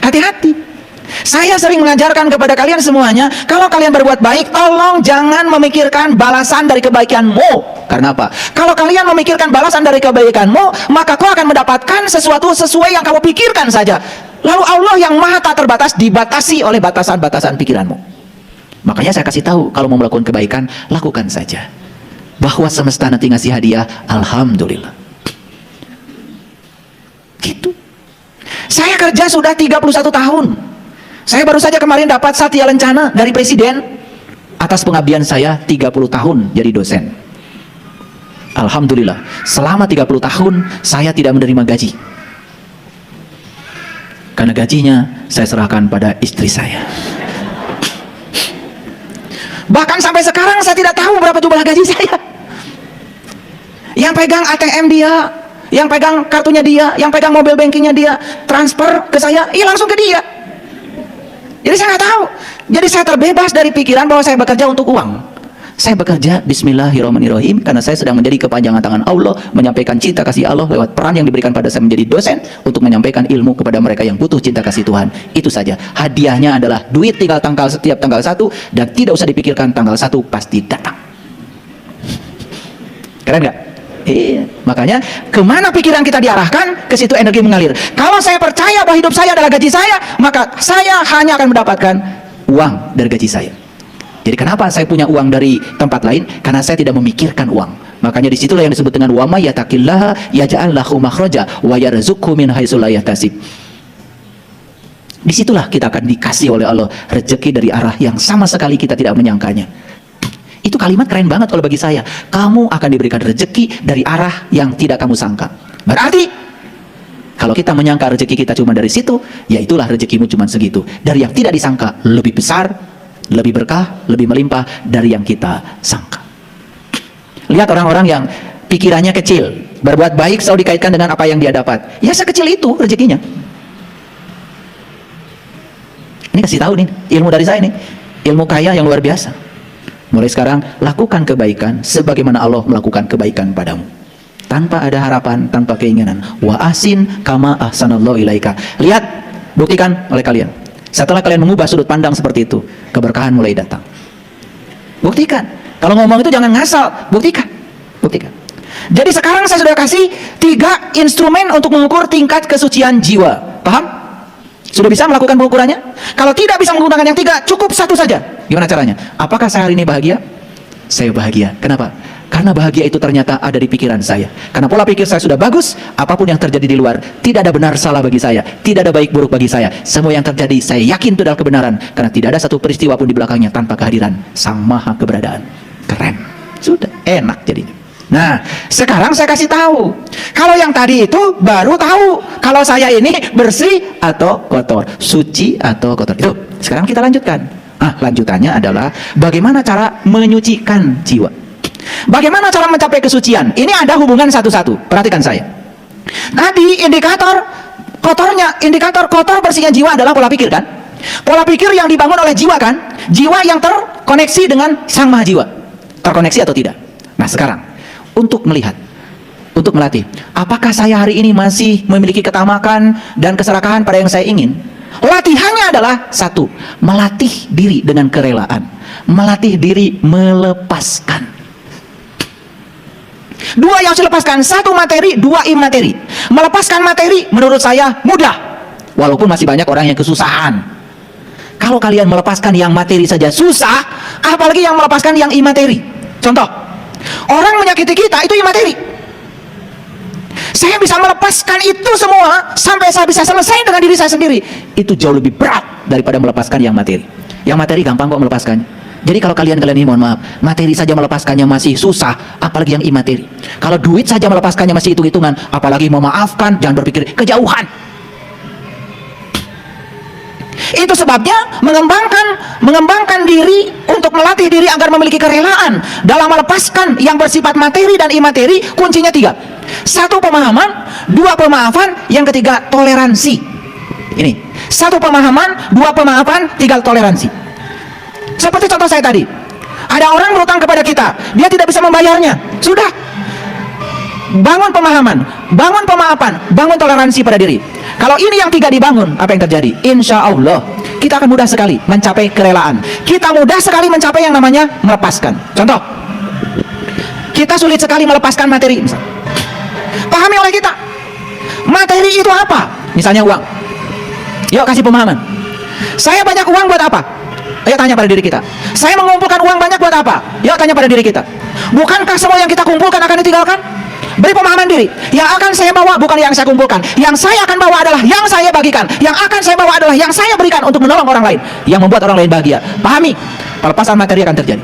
Hati-hati. Saya sering mengajarkan kepada kalian semuanya, kalau kalian berbuat baik, tolong jangan memikirkan balasan dari kebaikanmu. Karena apa? Kalau kalian memikirkan balasan dari kebaikanmu, maka kau akan mendapatkan sesuatu sesuai yang kamu pikirkan saja. Lalu Allah yang maha tak terbatas dibatasi oleh batasan-batasan pikiranmu. Makanya saya kasih tahu, kalau mau melakukan kebaikan, lakukan saja. Bahwa semesta nanti ngasih hadiah, alhamdulillah. Gitu. Saya kerja sudah 31 tahun. Saya baru saja kemarin dapat Satya Lencana dari Presiden atas pengabdian saya 30 tahun jadi dosen. Alhamdulillah, selama 30 tahun saya tidak menerima gaji. Karena gajinya saya serahkan pada istri saya. Bahkan sampai sekarang saya tidak tahu berapa jumlah gaji saya. Yang pegang ATM dia, yang pegang kartunya dia, yang pegang mobil bankingnya dia, transfer ke saya, iya langsung ke dia. Jadi saya nggak tahu. Jadi saya terbebas dari pikiran bahwa saya bekerja untuk uang. Saya bekerja bismillahirrahmanirrahim karena saya sedang menjadi kepanjangan tangan Allah, menyampaikan cinta kasih Allah lewat peran yang diberikan pada saya menjadi dosen untuk menyampaikan ilmu kepada mereka yang butuh cinta kasih Tuhan. Itu saja. Hadiahnya adalah duit tinggal setiap tanggal 1 dan tidak usah dipikirkan tanggal 1 pasti datang. Keren nggak? Makanya kemana pikiran kita diarahkan, ke situ energi mengalir. Kalau saya percaya bahwa hidup saya adalah gaji saya, maka saya hanya akan mendapatkan uang dari gaji saya. Jadi kenapa saya punya uang dari tempat lain? Karena saya tidak memikirkan uang. Makanya disitulah yang disebut dengan wa may yattaqillaha yaj'al lahu makhraja wa yarzuqhu min haitsu la yahtasib. Disitulah kita akan dikasih oleh Allah rezeki dari arah yang sama sekali kita tidak menyangkanya. Itu kalimat keren banget kalau bagi saya. Kamu akan diberikan rezeki dari arah yang tidak kamu sangka. Berarti kalau kita menyangka rezeki kita cuma dari situ, ya itulah rezekimu cuma segitu. Dari yang tidak disangka lebih besar, lebih berkah, lebih melimpah dari yang kita sangka. Lihat orang-orang yang pikirannya kecil, berbuat baik selalu dikaitkan dengan apa yang dia dapat. Ya sekecil itu rezekinya. Ini kasih tahu nih, ilmu dari saya nih, ilmu kaya yang luar biasa. Mulai sekarang, lakukan kebaikan sebagaimana Allah melakukan kebaikan padamu. Tanpa ada harapan, tanpa keinginan. Wa ahsin kama ahsanallahu ilaika. Lihat, buktikan oleh kalian. Setelah kalian mengubah sudut pandang seperti itu, keberkahan mulai datang. Buktikan. Kalau ngomong itu jangan ngasal, buktikan. Buktikan. Jadi sekarang saya sudah kasih 3 instrumen untuk mengukur tingkat kesucian jiwa. Paham? Sudah bisa melakukan pengukurannya? Kalau tidak bisa menggunakan yang 3, cukup 1 saja. Gimana caranya? Apakah saya hari ini bahagia? Saya bahagia. Kenapa? Karena bahagia itu ternyata ada di pikiran saya. Karena pola pikir saya sudah bagus, apapun yang terjadi di luar, tidak ada benar salah bagi saya, tidak ada baik buruk bagi saya. Semua yang terjadi, saya yakin itu adalah kebenaran. Karena tidak ada satu peristiwa pun di belakangnya tanpa kehadiran Sang Maha Keberadaan. Keren. Sudah, enak jadinya. Nah, sekarang saya kasih tahu. Kalau yang tadi itu baru tahu kalau saya ini bersih atau kotor, suci atau kotor. Itu. Sekarang kita lanjutkan. Lanjutannya adalah bagaimana cara menyucikan jiwa. Bagaimana cara mencapai kesucian? Ini ada hubungan satu-satu. Perhatikan saya. Tadi indikator kotor bersihnya jiwa adalah pola pikir kan? Pola pikir yang dibangun oleh jiwa kan? Jiwa yang terkoneksi dengan Sang Maha Jiwa. Terkoneksi atau tidak? Nah sekarang, untuk melihat, untuk melatih, apakah saya hari ini masih memiliki ketamakan dan keserakahan pada yang saya ingin? Latihannya adalah satu, melatih diri dengan kerelaan, melatih diri melepaskan. Dua yang harus dilepaskan, satu materi, dua imateri. Melepaskan materi menurut saya mudah, walaupun masih banyak orang yang kesusahan. Kalau kalian melepaskan yang materi saja susah, apalagi yang melepaskan yang imateri. Contoh, orang menyakiti kita itu imateri. Saya bisa melepaskan itu semua sampai saya bisa selesai dengan diri saya sendiri. Itu jauh lebih berat daripada melepaskan yang materi. Yang materi gampang kok melepaskannya. Jadi kalau kalian ini mohon maaf, materi saja melepaskannya masih susah, apalagi yang imateri. Kalau duit saja melepaskannya masih hitung-hitungan, apalagi memaafkan, jangan berpikir kejauhan. Itu sebabnya mengembangkan diri untuk melatih diri agar memiliki kerelaan dalam melepaskan yang bersifat materi dan imateri. Kuncinya tiga. Satu, pemahaman. Dua, pemaafan. Yang ketiga, toleransi. Ini, satu pemahaman, dua pemaafan, tiga toleransi. Seperti contoh saya tadi, ada orang berutang kepada kita, dia tidak bisa membayarnya. Sudah, bangun pemahaman, bangun pemaafan, bangun toleransi pada diri. Kalau ini yang tiga dibangun, apa yang terjadi? Insya Allah kita akan mudah sekali mencapai kerelaan. Kita mudah sekali mencapai yang namanya melepaskan. Contoh, kita sulit sekali melepaskan materi. Pahami oleh kita, materi itu apa? Misalnya uang. Yuk kasih pemahaman. Saya banyak uang buat apa? Ayo tanya pada diri kita. Saya mengumpulkan uang banyak buat apa? Yuk tanya pada diri kita. Bukankah semua yang kita kumpulkan akan ditinggalkan? Beri pemahaman diri. Yang akan saya bawa bukan yang saya kumpulkan. Yang saya akan bawa adalah yang saya bagikan. Yang akan saya bawa adalah yang saya berikan untuk menolong orang lain, yang membuat orang lain bahagia. Pahami, pelepasan materi akan terjadi.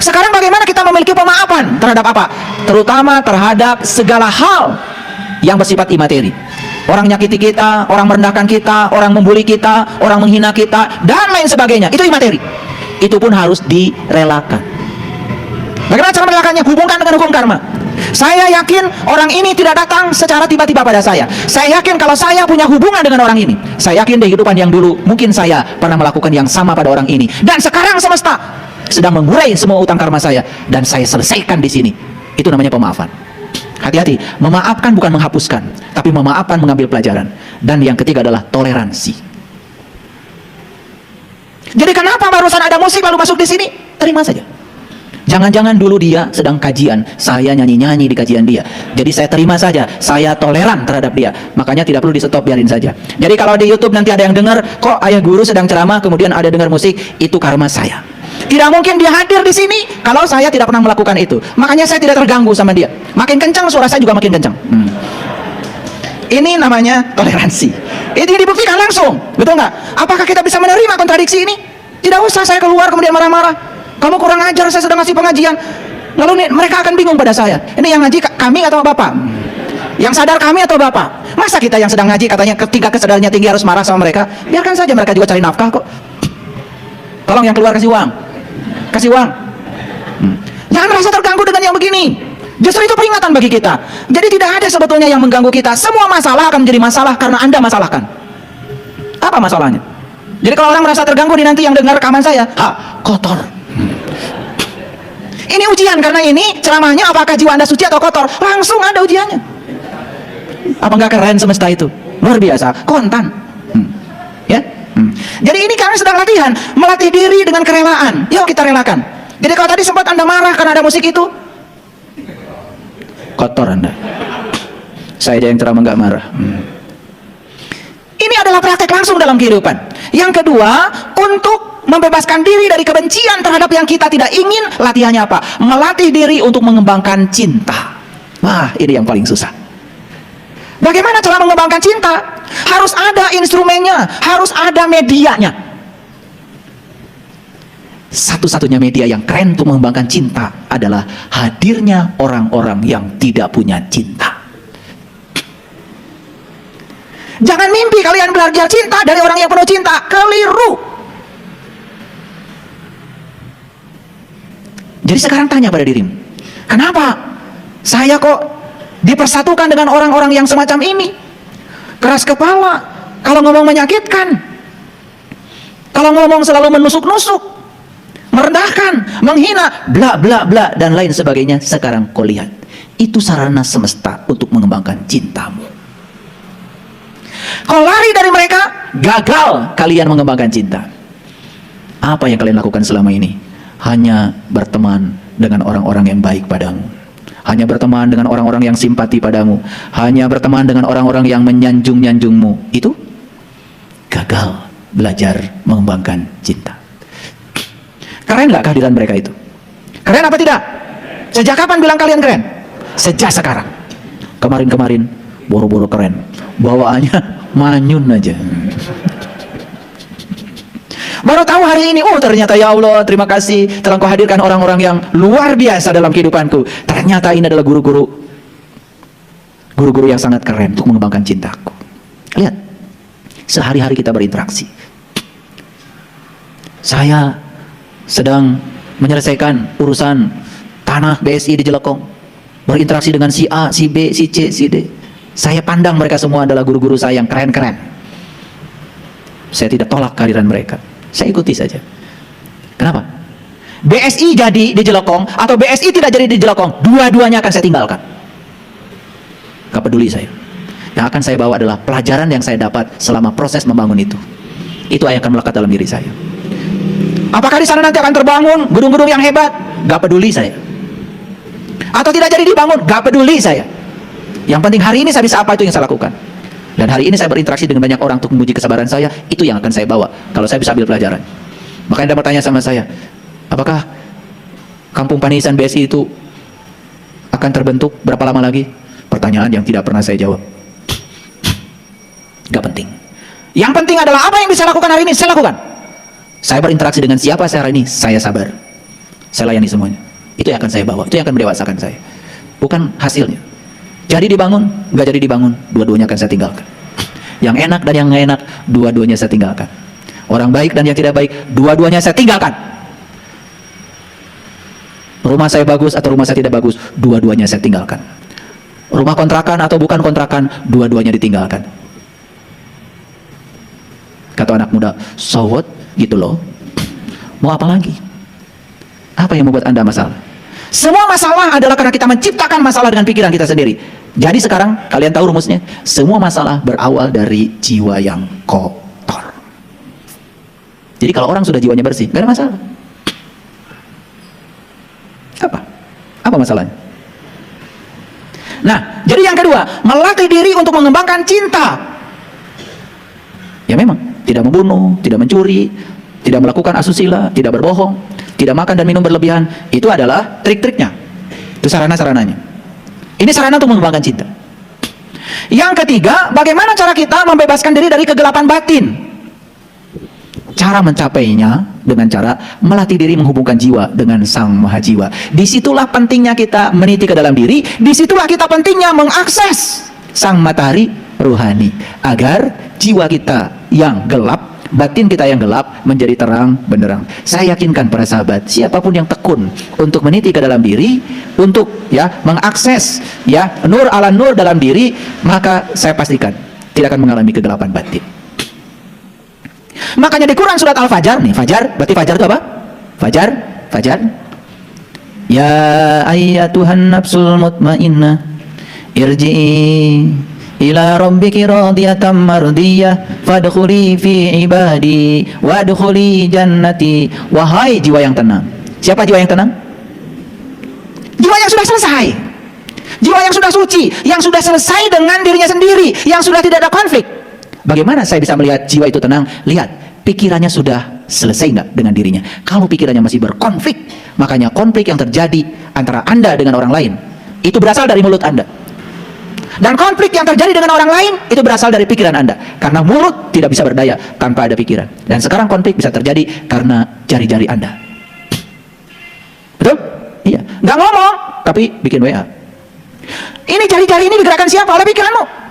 Sekarang bagaimana kita memiliki pemaafan terhadap apa? Terutama terhadap segala hal yang bersifat imateri. Orang nyakiti kita, orang merendahkan kita, orang membuli kita, orang menghina kita, dan lain sebagainya. Itu imateri. Itu pun harus direlakan. Bagaimana cara merelakannya? Hubungkan dengan hukum karma. Saya yakin orang ini tidak datang secara tiba-tiba pada saya. Saya yakin kalau saya punya hubungan dengan orang ini, saya yakin di kehidupan yang dulu mungkin saya pernah melakukan yang sama pada orang ini. Dan sekarang semesta sedang mengurai semua utang karma saya, dan saya selesaikan di sini. Itu namanya pemaafan. Hati-hati, memaafkan bukan menghapuskan, tapi memaafkan mengambil pelajaran. Dan yang ketiga adalah toleransi. Jadi kenapa barusan ada musik lalu masuk di sini? Terima saja. Jangan-jangan dulu dia sedang kajian, saya nyanyi-nyanyi di kajian dia. Jadi saya terima saja, saya toleran terhadap dia. Makanya tidak perlu di stop, biarin saja. Jadi kalau di YouTube nanti ada yang dengar, kok ayah guru sedang ceramah, kemudian ada dengar musik, itu karma saya. Tidak mungkin dia hadir di sini kalau saya tidak pernah melakukan itu. Makanya saya tidak terganggu sama dia. Makin kencang suara saya juga makin kencang. Ini namanya toleransi. Ini dibuktikan langsung, betul nggak? Apakah kita bisa menerima kontradiksi ini? Tidak usah saya keluar kemudian marah-marah. Kamu kurang ajar, saya sedang ngasih pengajian. Lalu nih, mereka akan bingung pada saya. Ini yang ngaji kami atau bapak? Yang sadar kami atau bapak? Masa kita yang sedang ngaji katanya ketika kesadarannya tinggi harus marah sama mereka? Biarkan saja, mereka juga cari nafkah kok. Tolong yang keluar kasih uang. Kasih uang. Jangan merasa terganggu dengan yang begini. Justru itu peringatan bagi kita. Jadi tidak ada sebetulnya yang mengganggu kita. Semua masalah akan menjadi masalah karena Anda masalahkan. Apa masalahnya? Jadi kalau orang merasa terganggu di nanti yang dengar rekaman saya, kotor. Ini ujian, karena ini ceramahnya apakah jiwa Anda suci atau kotor. Langsung ada ujiannya. Apa enggak keren semesta itu? Luar biasa, kontan. Ya? Jadi ini kami sedang latihan, melatih diri dengan kerelaan. Yuk kita relakan. Jadi kalau tadi sempat Anda marah karena ada musik itu, kotor Anda. Saya aja yang ceramah nggak marah. Ini adalah praktek langsung dalam kehidupan. Yang kedua, untuk membebaskan diri dari kebencian terhadap yang kita tidak ingin, latihannya apa? Melatih diri untuk mengembangkan cinta. Wah, ini yang paling susah. Bagaimana cara mengembangkan cinta? Harus ada instrumennya, harus ada medianya. Satu-satunya media yang keren untuk mengembangkan cinta adalah hadirnya orang-orang yang tidak punya cinta. Jangan mimpi kalian belajar cinta dari orang yang penuh cinta. Keliru. Jadi sekarang tanya pada dirimu, kenapa saya kok dipersatukan dengan orang-orang yang semacam ini? Keras kepala, kalau ngomong menyakitkan, kalau ngomong selalu menusuk-nusuk, merendahkan, menghina, bla bla bla dan lain sebagainya. Sekarang kau lihat, itu sarana semesta untuk mengembangkan cintamu. Kau lari dari mereka, gagal kalian mengembangkan cinta. Apa yang kalian lakukan selama ini? Hanya berteman dengan orang-orang yang baik padamu, hanya berteman dengan orang-orang yang simpati padamu, hanya berteman dengan orang-orang yang menyanjung-nyanjungmu. Itu gagal belajar mengembangkan cinta. Keren nggak kehadiran mereka itu? Keren apa tidak? Sejak kapan bilang kalian keren? Sejak sekarang. Kemarin-kemarin boro-boro keren, bawaannya manyun aja. Baru tahu hari ini, oh ternyata ya Allah, terima kasih telah Kau hadirkan orang-orang yang luar biasa dalam kehidupanku. Ternyata ini adalah guru-guru yang sangat keren untuk mengembangkan cintaku. Lihat, sehari-hari kita berinteraksi. Saya sedang menyelesaikan urusan tanah BSI di Jelekong, berinteraksi dengan si A, si B, si C, si D. Saya pandang mereka semua adalah guru-guru saya yang keren-keren. Saya tidak tolak kehadiran mereka, saya ikuti saja. Kenapa? BSI jadi di Jelekong atau BSI tidak jadi di Jelekong, dua-duanya akan saya tinggalkan. Gak peduli saya. Yang akan saya bawa adalah pelajaran yang saya dapat selama proses membangun itu. Itu yang akan melekat dalam diri saya. Apakah di sana nanti akan terbangun gedung-gedung yang hebat? Gak peduli saya. Atau tidak jadi dibangun? Gak peduli saya. Yang penting hari ini saya bisa apa, itu yang saya lakukan. Dan hari ini saya berinteraksi dengan banyak orang untuk menguji kesabaran saya. Itu yang akan saya bawa kalau saya bisa ambil pelajaran. Makanya Anda bertanya sama saya, apakah kampung panisan BSI itu akan terbentuk berapa lama lagi? Pertanyaan yang tidak pernah saya jawab. Gak penting. Yang penting adalah apa yang bisa lakukan hari ini, saya lakukan. Saya berinteraksi dengan siapa saya hari ini, saya sabar. Saya layani semuanya. Itu yang akan saya bawa, itu yang akan mendewasakan saya. Bukan hasilnya. Jadi dibangun, nggak jadi dibangun, dua-duanya akan saya tinggalkan. Yang enak dan yang nggak enak, dua-duanya saya tinggalkan. Orang baik dan yang tidak baik, dua-duanya saya tinggalkan. Rumah saya bagus atau rumah saya tidak bagus, dua-duanya saya tinggalkan. Rumah kontrakan atau bukan kontrakan, dua-duanya ditinggalkan. Kata anak muda, so what? Gitu loh. Mau apa lagi? Apa yang membuat Anda masalah? Semua masalah adalah karena kita menciptakan masalah dengan pikiran kita sendiri. Jadi sekarang kalian tahu rumusnya. Semua masalah berawal dari jiwa yang kotor. Jadi kalau orang sudah jiwanya bersih, gak ada masalah. Apa masalahnya? Nah, jadi yang kedua, melatih diri untuk mengembangkan cinta. Ya memang, tidak membunuh, tidak mencuri, tidak melakukan asusila, tidak berbohong, tidak makan dan minum berlebihan. Itu adalah trik-triknya. Itu sarana-sarananya. Ini sarana untuk mengembangkan cinta. Yang ketiga, bagaimana cara kita membebaskan diri dari kegelapan batin? Cara mencapainya dengan cara melatih diri menghubungkan jiwa dengan Sang Maha Jiwa. Disitulah pentingnya kita meniti ke dalam diri. Disitulah kita pentingnya mengakses Sang Matahari Ruhani, agar jiwa kita yang gelap, batin kita yang gelap menjadi terang benderang. Saya yakinkan para sahabat, siapapun yang tekun untuk meniti ke dalam diri, untuk mengakses nur ala nur dalam diri, maka saya pastikan tidak akan mengalami kegelapan batin. Makanya di Quran surat Al-Fajr nih, Fajar, berarti Fajar itu apa? Fajar. Ya ayyatuhan nafsul mutmainnah, irji'i ila rabbiki radiyatan mardiyah, fadkhuli fi ibadi wadkhuli jannati. Wahai jiwa yang tenang. Siapa jiwa yang tenang? Jiwa yang sudah selesai. Jiwa yang sudah suci, yang sudah selesai dengan dirinya sendiri, yang sudah tidak ada konflik. Bagaimana saya bisa melihat jiwa itu tenang? Lihat, pikirannya sudah selesai nggak dengan dirinya. Kalau pikirannya masih berkonflik, makanya konflik yang terjadi antara Anda dengan orang lain, itu berasal dari mulut Anda. Dan konflik yang terjadi dengan orang lain, itu berasal dari pikiran Anda. Karena mulut tidak bisa berdaya tanpa ada pikiran. Dan sekarang konflik bisa terjadi karena jari-jari Anda. Betul? Iya. Nggak ngomong, tapi bikin WA. Ini jari-jari ini digerakkan siapa? Oleh pikiranmu.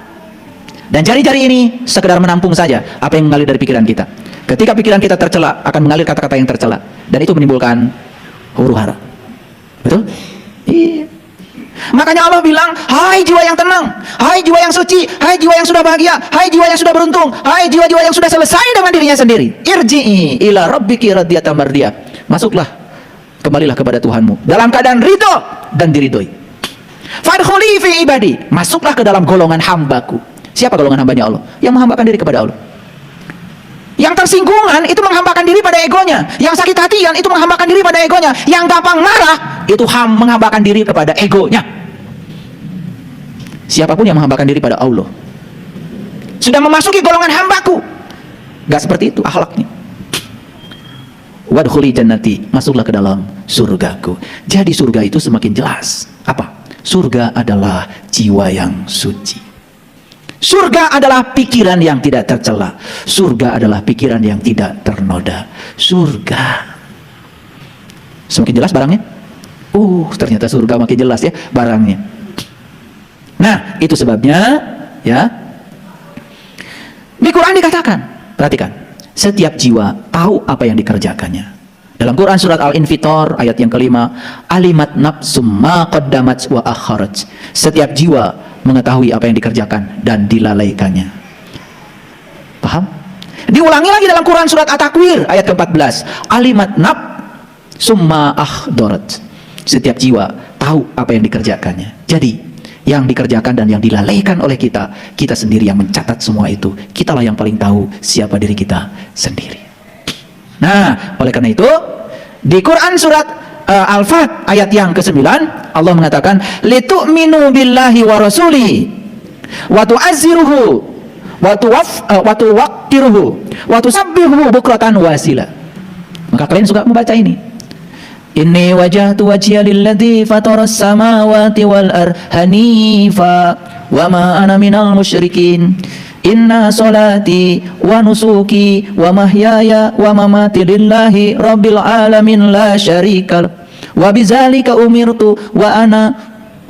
Dan jari-jari ini sekedar menampung saja apa yang mengalir dari pikiran kita. Ketika pikiran kita tercela, akan mengalir kata-kata yang tercela. Dan itu menimbulkan huru-hara. Betul? Iya. Makanya Allah bilang, hai jiwa yang tenang, hai jiwa yang suci, hai jiwa yang sudah bahagia, hai jiwa yang sudah beruntung, hai jiwa-jiwa yang sudah selesai dengan dirinya sendiri. Irji'i ila rabbiki radiyatan mardiyah. Masuklah, kembalilah kepada Tuhanmu dalam keadaan ridho dan diridhoi. Fadkhuli fi ibadi. Masuklah ke dalam golongan hambaku. Siapa golongan hambanya Allah? Yang menghambakan diri kepada Allah. Yang tersinggungan itu menghambakan diri pada egonya. Yang sakit hatian itu menghambakan diri pada egonya. Yang gampang marah itu menghambakan diri kepada egonya. Siapapun yang menghambakan diri pada Allah sudah memasuki golongan hambaku. Gak seperti itu akhlaknya. Wadkhuli jannati, masuklah ke dalam surgaku. Jadi surga itu semakin jelas. Apa? Surga adalah jiwa yang suci. Surga adalah pikiran yang tidak tercela. Surga adalah pikiran yang tidak ternoda. Surga. Semakin jelas barangnya? Ternyata surga makin jelas ya barangnya. Nah, itu sebabnya ya. Di Quran dikatakan, perhatikan, setiap jiwa tahu apa yang dikerjakannya. Dalam Quran surat Al-Infitor ayat yang kelima, alimat nafsum ma qaddamat wa akharat. Setiap jiwa mengetahui apa yang dikerjakan dan dilalaikannya. Paham? Diulangi lagi dalam Quran surat At-Takwir ayat ke-14, alimat nafsum ma akhdarat. Setiap jiwa tahu apa yang dikerjakannya. Jadi yang dikerjakan dan yang dilalaikan oleh kita, kita sendiri yang mencatat semua itu. Kitalah yang paling tahu siapa diri kita sendiri. Nah, oleh karena itu di Quran surat Al-Fat ayat yang ke-9 Allah mengatakan litu'minu billahi wa rasulihi wa tu'azziruhu wa tuwaqqiruhu wa tusabbihuhu bukratan wa asila. Maka kalian suka membaca ini. Inni wajahtu wajhiya lilladzi fataras samawati wal ardh hanifa wa ma ana minal musyrikin. Inna salati wa nusuki wa mahyaya wa mamati lillahi rabbil alamin la syarika wa bizalika umirtu wa ana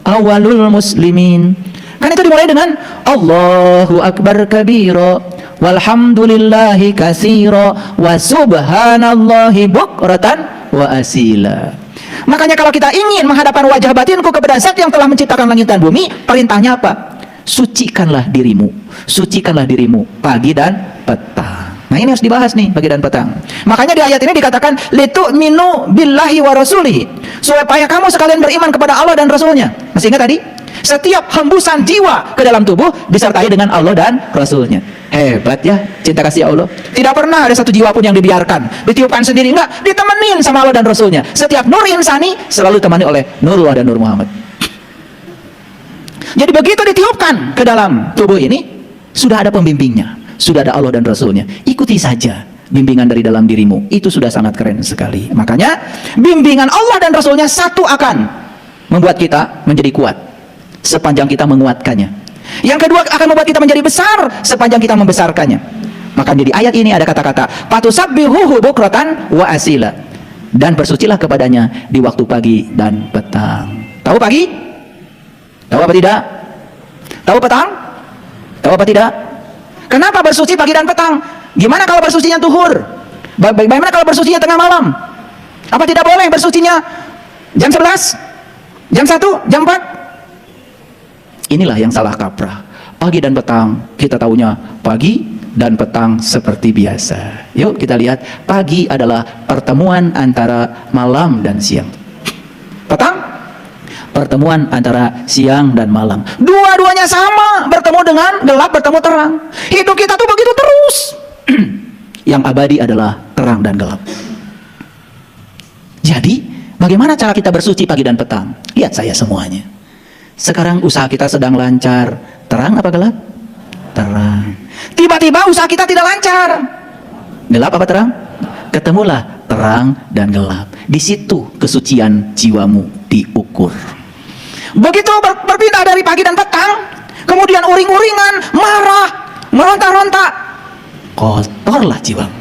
awalul muslimin. Kan itu dimulai dengan Allahu akbar kabira walhamdulillahi katsira wa subhanallahi bukratan wa asila. Makanya kalau kita ingin menghadapkan wajah batinku kepada zat yang telah menciptakan langit dan bumi, perintahnya apa? Sucikanlah dirimu, sucikanlah dirimu pagi dan petang. Nah, ini harus dibahas nih, pagi dan petang. Makanya di ayat ini dikatakan litu'minu billahi wa rasulihi, supaya kamu sekalian beriman kepada Allah dan Rasulnya. Masih ingat tadi? Setiap hembusan jiwa ke dalam tubuh disertai dengan Allah dan Rasulnya. Hebat ya cinta kasih Allah. Tidak pernah ada satu jiwa pun yang dibiarkan ditiupkan sendiri, enggak, ditemenin sama Allah dan Rasulnya. Setiap nur insani selalu ditemani oleh Nurullah dan Nur Muhammad. Jadi begitu ditiupkan ke dalam tubuh ini, sudah ada pembimbingnya, sudah ada Allah dan Rasulnya. Ikuti saja bimbingan dari dalam dirimu, itu sudah sangat keren sekali. Makanya bimbingan Allah dan Rasulnya satu akan membuat kita menjadi kuat sepanjang kita menguatkannya. Yang kedua akan membuat kita menjadi besar sepanjang kita membesarkannya. Makanya di ayat ini ada kata-kata fatusabbihuhu bukratan wa asila, dan bersucilah kepadanya di waktu pagi dan petang. Tahu pagi? Tahu apa tidak? Tahu petang? Tahu apa tidak? Kenapa bersuci pagi dan petang? Gimana kalau bersucinya duhur? Bagaimana kalau bersucinya tengah malam? Apa tidak boleh bersucinya jam 11? Jam 1? Jam 4? Inilah yang salah kaprah. Pagi dan petang kita tahunya pagi dan petang seperti biasa. Yuk kita lihat, pagi adalah pertemuan antara malam dan siang. Petang pertemuan antara siang dan malam. Dua-duanya sama, bertemu dengan gelap, bertemu terang. Hidup kita tuh begitu terus. Yang abadi adalah terang dan gelap. Jadi, bagaimana cara kita bersuci pagi dan petang? Lihat saya semuanya. Sekarang usaha kita sedang lancar. Terang apa gelap? Terang. Tiba-tiba usaha kita tidak lancar. Gelap apa terang? Ketemulah terang dan gelap. Di situ kesucian jiwamu diukur. Begitu berpindah dari pagi dan petang, kemudian uring-uringan, marah, meronta-ronta, kotorlah jiwamu.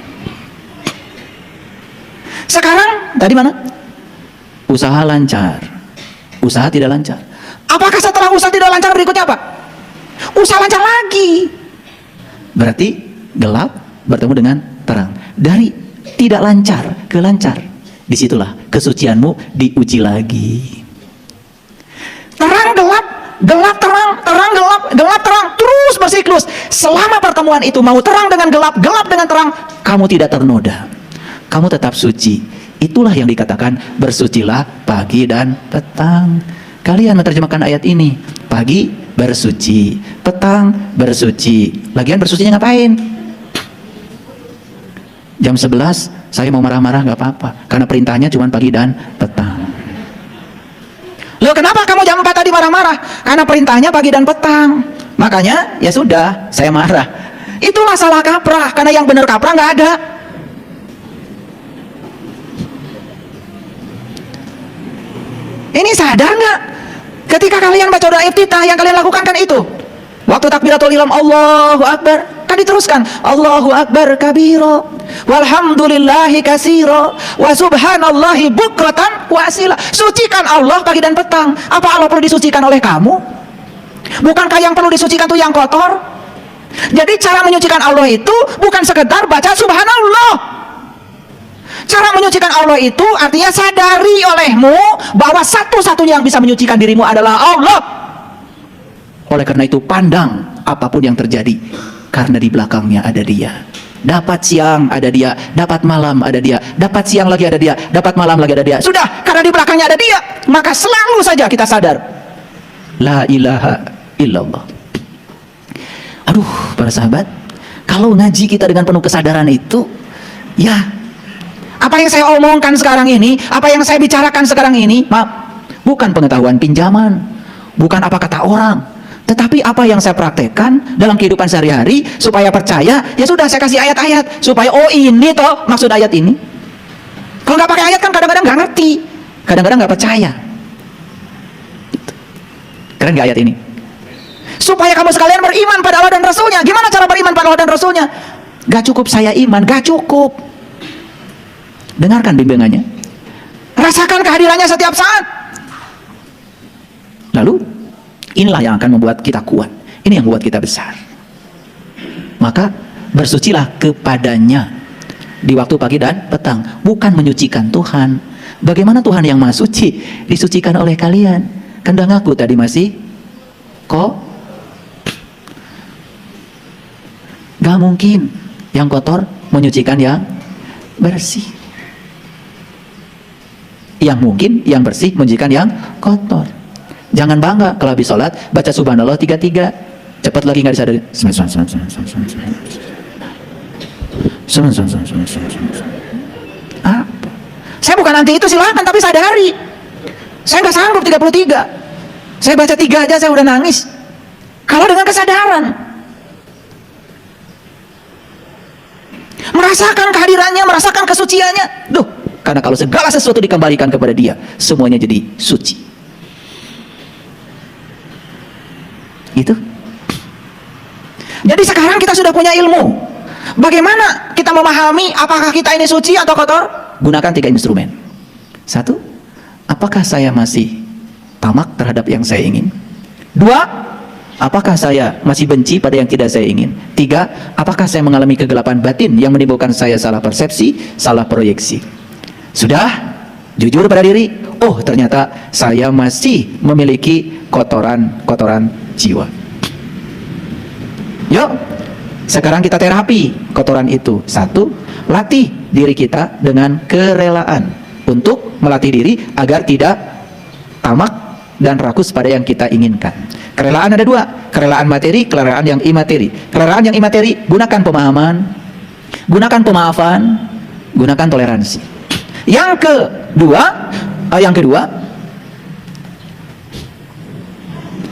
Sekarang tadi mana? Usaha lancar, usaha tidak lancar. Apakah setelah usaha tidak lancar berikutnya apa? Usaha lancar lagi. Berarti gelap bertemu dengan terang. Dari tidak lancar ke lancar. Disitulah kesucianmu diuji lagi. Terang gelap, gelap terang, terang gelap, gelap terang, terus bersiklus. Selama pertemuan itu mau terang dengan gelap, gelap dengan terang, Kamu tidak ternoda, kamu tetap suci. Itulah yang dikatakan bersucilah pagi dan petang. Kalian menerjemahkan ayat ini, pagi bersuci, petang bersuci. Lagian bersucinya ngapain? Jam 11 saya mau marah-marah nggak apa-apa, karena perintahnya cuma pagi dan petang. Loh, kenapa kamu jam 4 tadi marah-marah? Karena perintahnya pagi dan petang. Makanya ya sudah, saya marah. Itulah salah kaprah, karena yang benar kaprah nggak ada. Ini sadar nggak? Ketika kalian baca doa iftitah, yang kalian lakukan kan itu. Waktu takbiratul ihram, Allahu Akbar, kan diteruskan Allahu Akbar kabiro, walhamdulillahi kasiro, wa subhanallahi bukratan wa asila. Sucikan Allah pagi dan petang. Apa Allah perlu disucikan oleh kamu? Bukankah yang perlu disucikan itu yang kotor? Jadi cara menyucikan Allah itu bukan sekedar baca subhanallah. Cara menyucikan Allah itu artinya sadari olehmu bahwa satu-satunya yang bisa menyucikan dirimu adalah Allah. Oleh karena itu pandang apapun yang terjadi, karena di belakangnya ada Dia. Dapat siang ada Dia, dapat malam ada Dia, dapat siang lagi ada Dia, dapat malam lagi ada Dia. Sudah, karena di belakangnya ada Dia, maka selalu saja kita sadar. La ilaha illallah. Aduh, para sahabat, kalau ngaji kita dengan penuh kesadaran itu, ya, apa yang saya omongkan sekarang ini, apa yang saya bicarakan sekarang ini, maaf, bukan pengetahuan pinjaman, bukan apa kata orang, tetapi apa yang saya praktekkan dalam kehidupan sehari-hari supaya percaya. Ya sudah, saya kasih ayat-ayat supaya oh ini toh maksud ayat ini. Kalau nggak pakai ayat kan kadang-kadang nggak ngerti, Kadang-kadang nggak percaya. Keren nggak ayat ini? supaya kamu sekalian beriman pada Allah dan Rasulnya. Gimana cara beriman pada Allah dan Rasulnya? Gak cukup saya iman, gak cukup. Dengarkan bimbingannya, Rasakan kehadirannya setiap saat. lalu inilah yang akan membuat kita kuat. Ini yang membuat kita besar. Maka bersucilah kepadanya di waktu pagi dan petang. Bukan menyucikan Tuhan. Bagaimana Tuhan yang maha suci disucikan oleh kalian? Kan udah ngaku tadi masih kok. Gak mungkin yang kotor menyucikan yang bersih. Yang mungkin yang bersih menyucikan yang kotor. Jangan bangga kalau habis sholat baca subhanallah 33. Cepat lagi nggak disadari. Apa? Saya bukan anti itu, silakan, tapi sadari. Saya nggak sanggup 33. Saya baca 3 aja saya udah nangis. Kalau dengan kesadaran, merasakan kehadirannya, merasakan kesuciannya, Duh, karena kalau segala sesuatu dikembalikan kepada Dia, semuanya jadi suci. Itu. jadi sekarang kita sudah punya ilmu. Bagaimana kita memahami apakah kita ini suci atau kotor? Gunakan 3 instrumen. 1, apakah saya masih tamak terhadap yang saya ingin? 2, apakah saya masih benci pada yang tidak saya ingin? 3, apakah saya mengalami kegelapan batin yang menimbulkan saya salah persepsi, salah proyeksi? Sudah jujur pada diri, oh ternyata saya masih memiliki kotoran jiwa. Yuk, sekarang kita terapi kotoran itu. 1, latih diri kita dengan kerelaan untuk melatih diri agar tidak tamak dan rakus pada yang kita inginkan. Kerelaan ada 2, kerelaan materi, kerelaan yang imateri. Kerelaan yang imateri, gunakan pemahaman, gunakan pemaafan, gunakan toleransi. Yang kedua,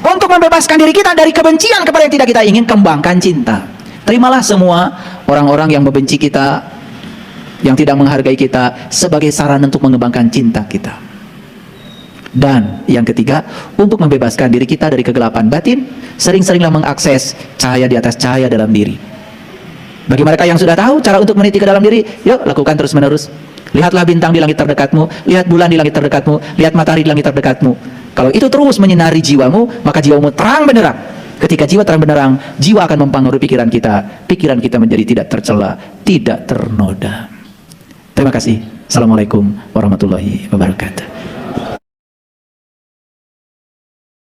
untuk membebaskan diri kita dari kebencian kepada yang tidak kita ingin, kembangkan cinta. Terimalah semua orang-orang yang membenci kita, yang tidak menghargai kita, sebagai sarana untuk mengembangkan cinta kita. Dan yang ketiga, untuk membebaskan diri kita dari kegelapan batin, sering-seringlah mengakses cahaya di atas cahaya dalam diri. Bagi mereka yang sudah tahu cara untuk meniti ke dalam diri, yuk lakukan terus-menerus. Lihatlah bintang di langit terdekatmu, lihat bulan di langit terdekatmu, lihat matahari di langit terdekatmu. Kalau itu terus menyinari jiwamu, maka jiwamu terang benderang. Ketika jiwa terang benderang, jiwa akan mempengaruhi pikiran kita. Pikiran kita menjadi tidak tercela, tidak ternoda. Terima kasih. Assalamualaikum warahmatullahi wabarakatuh.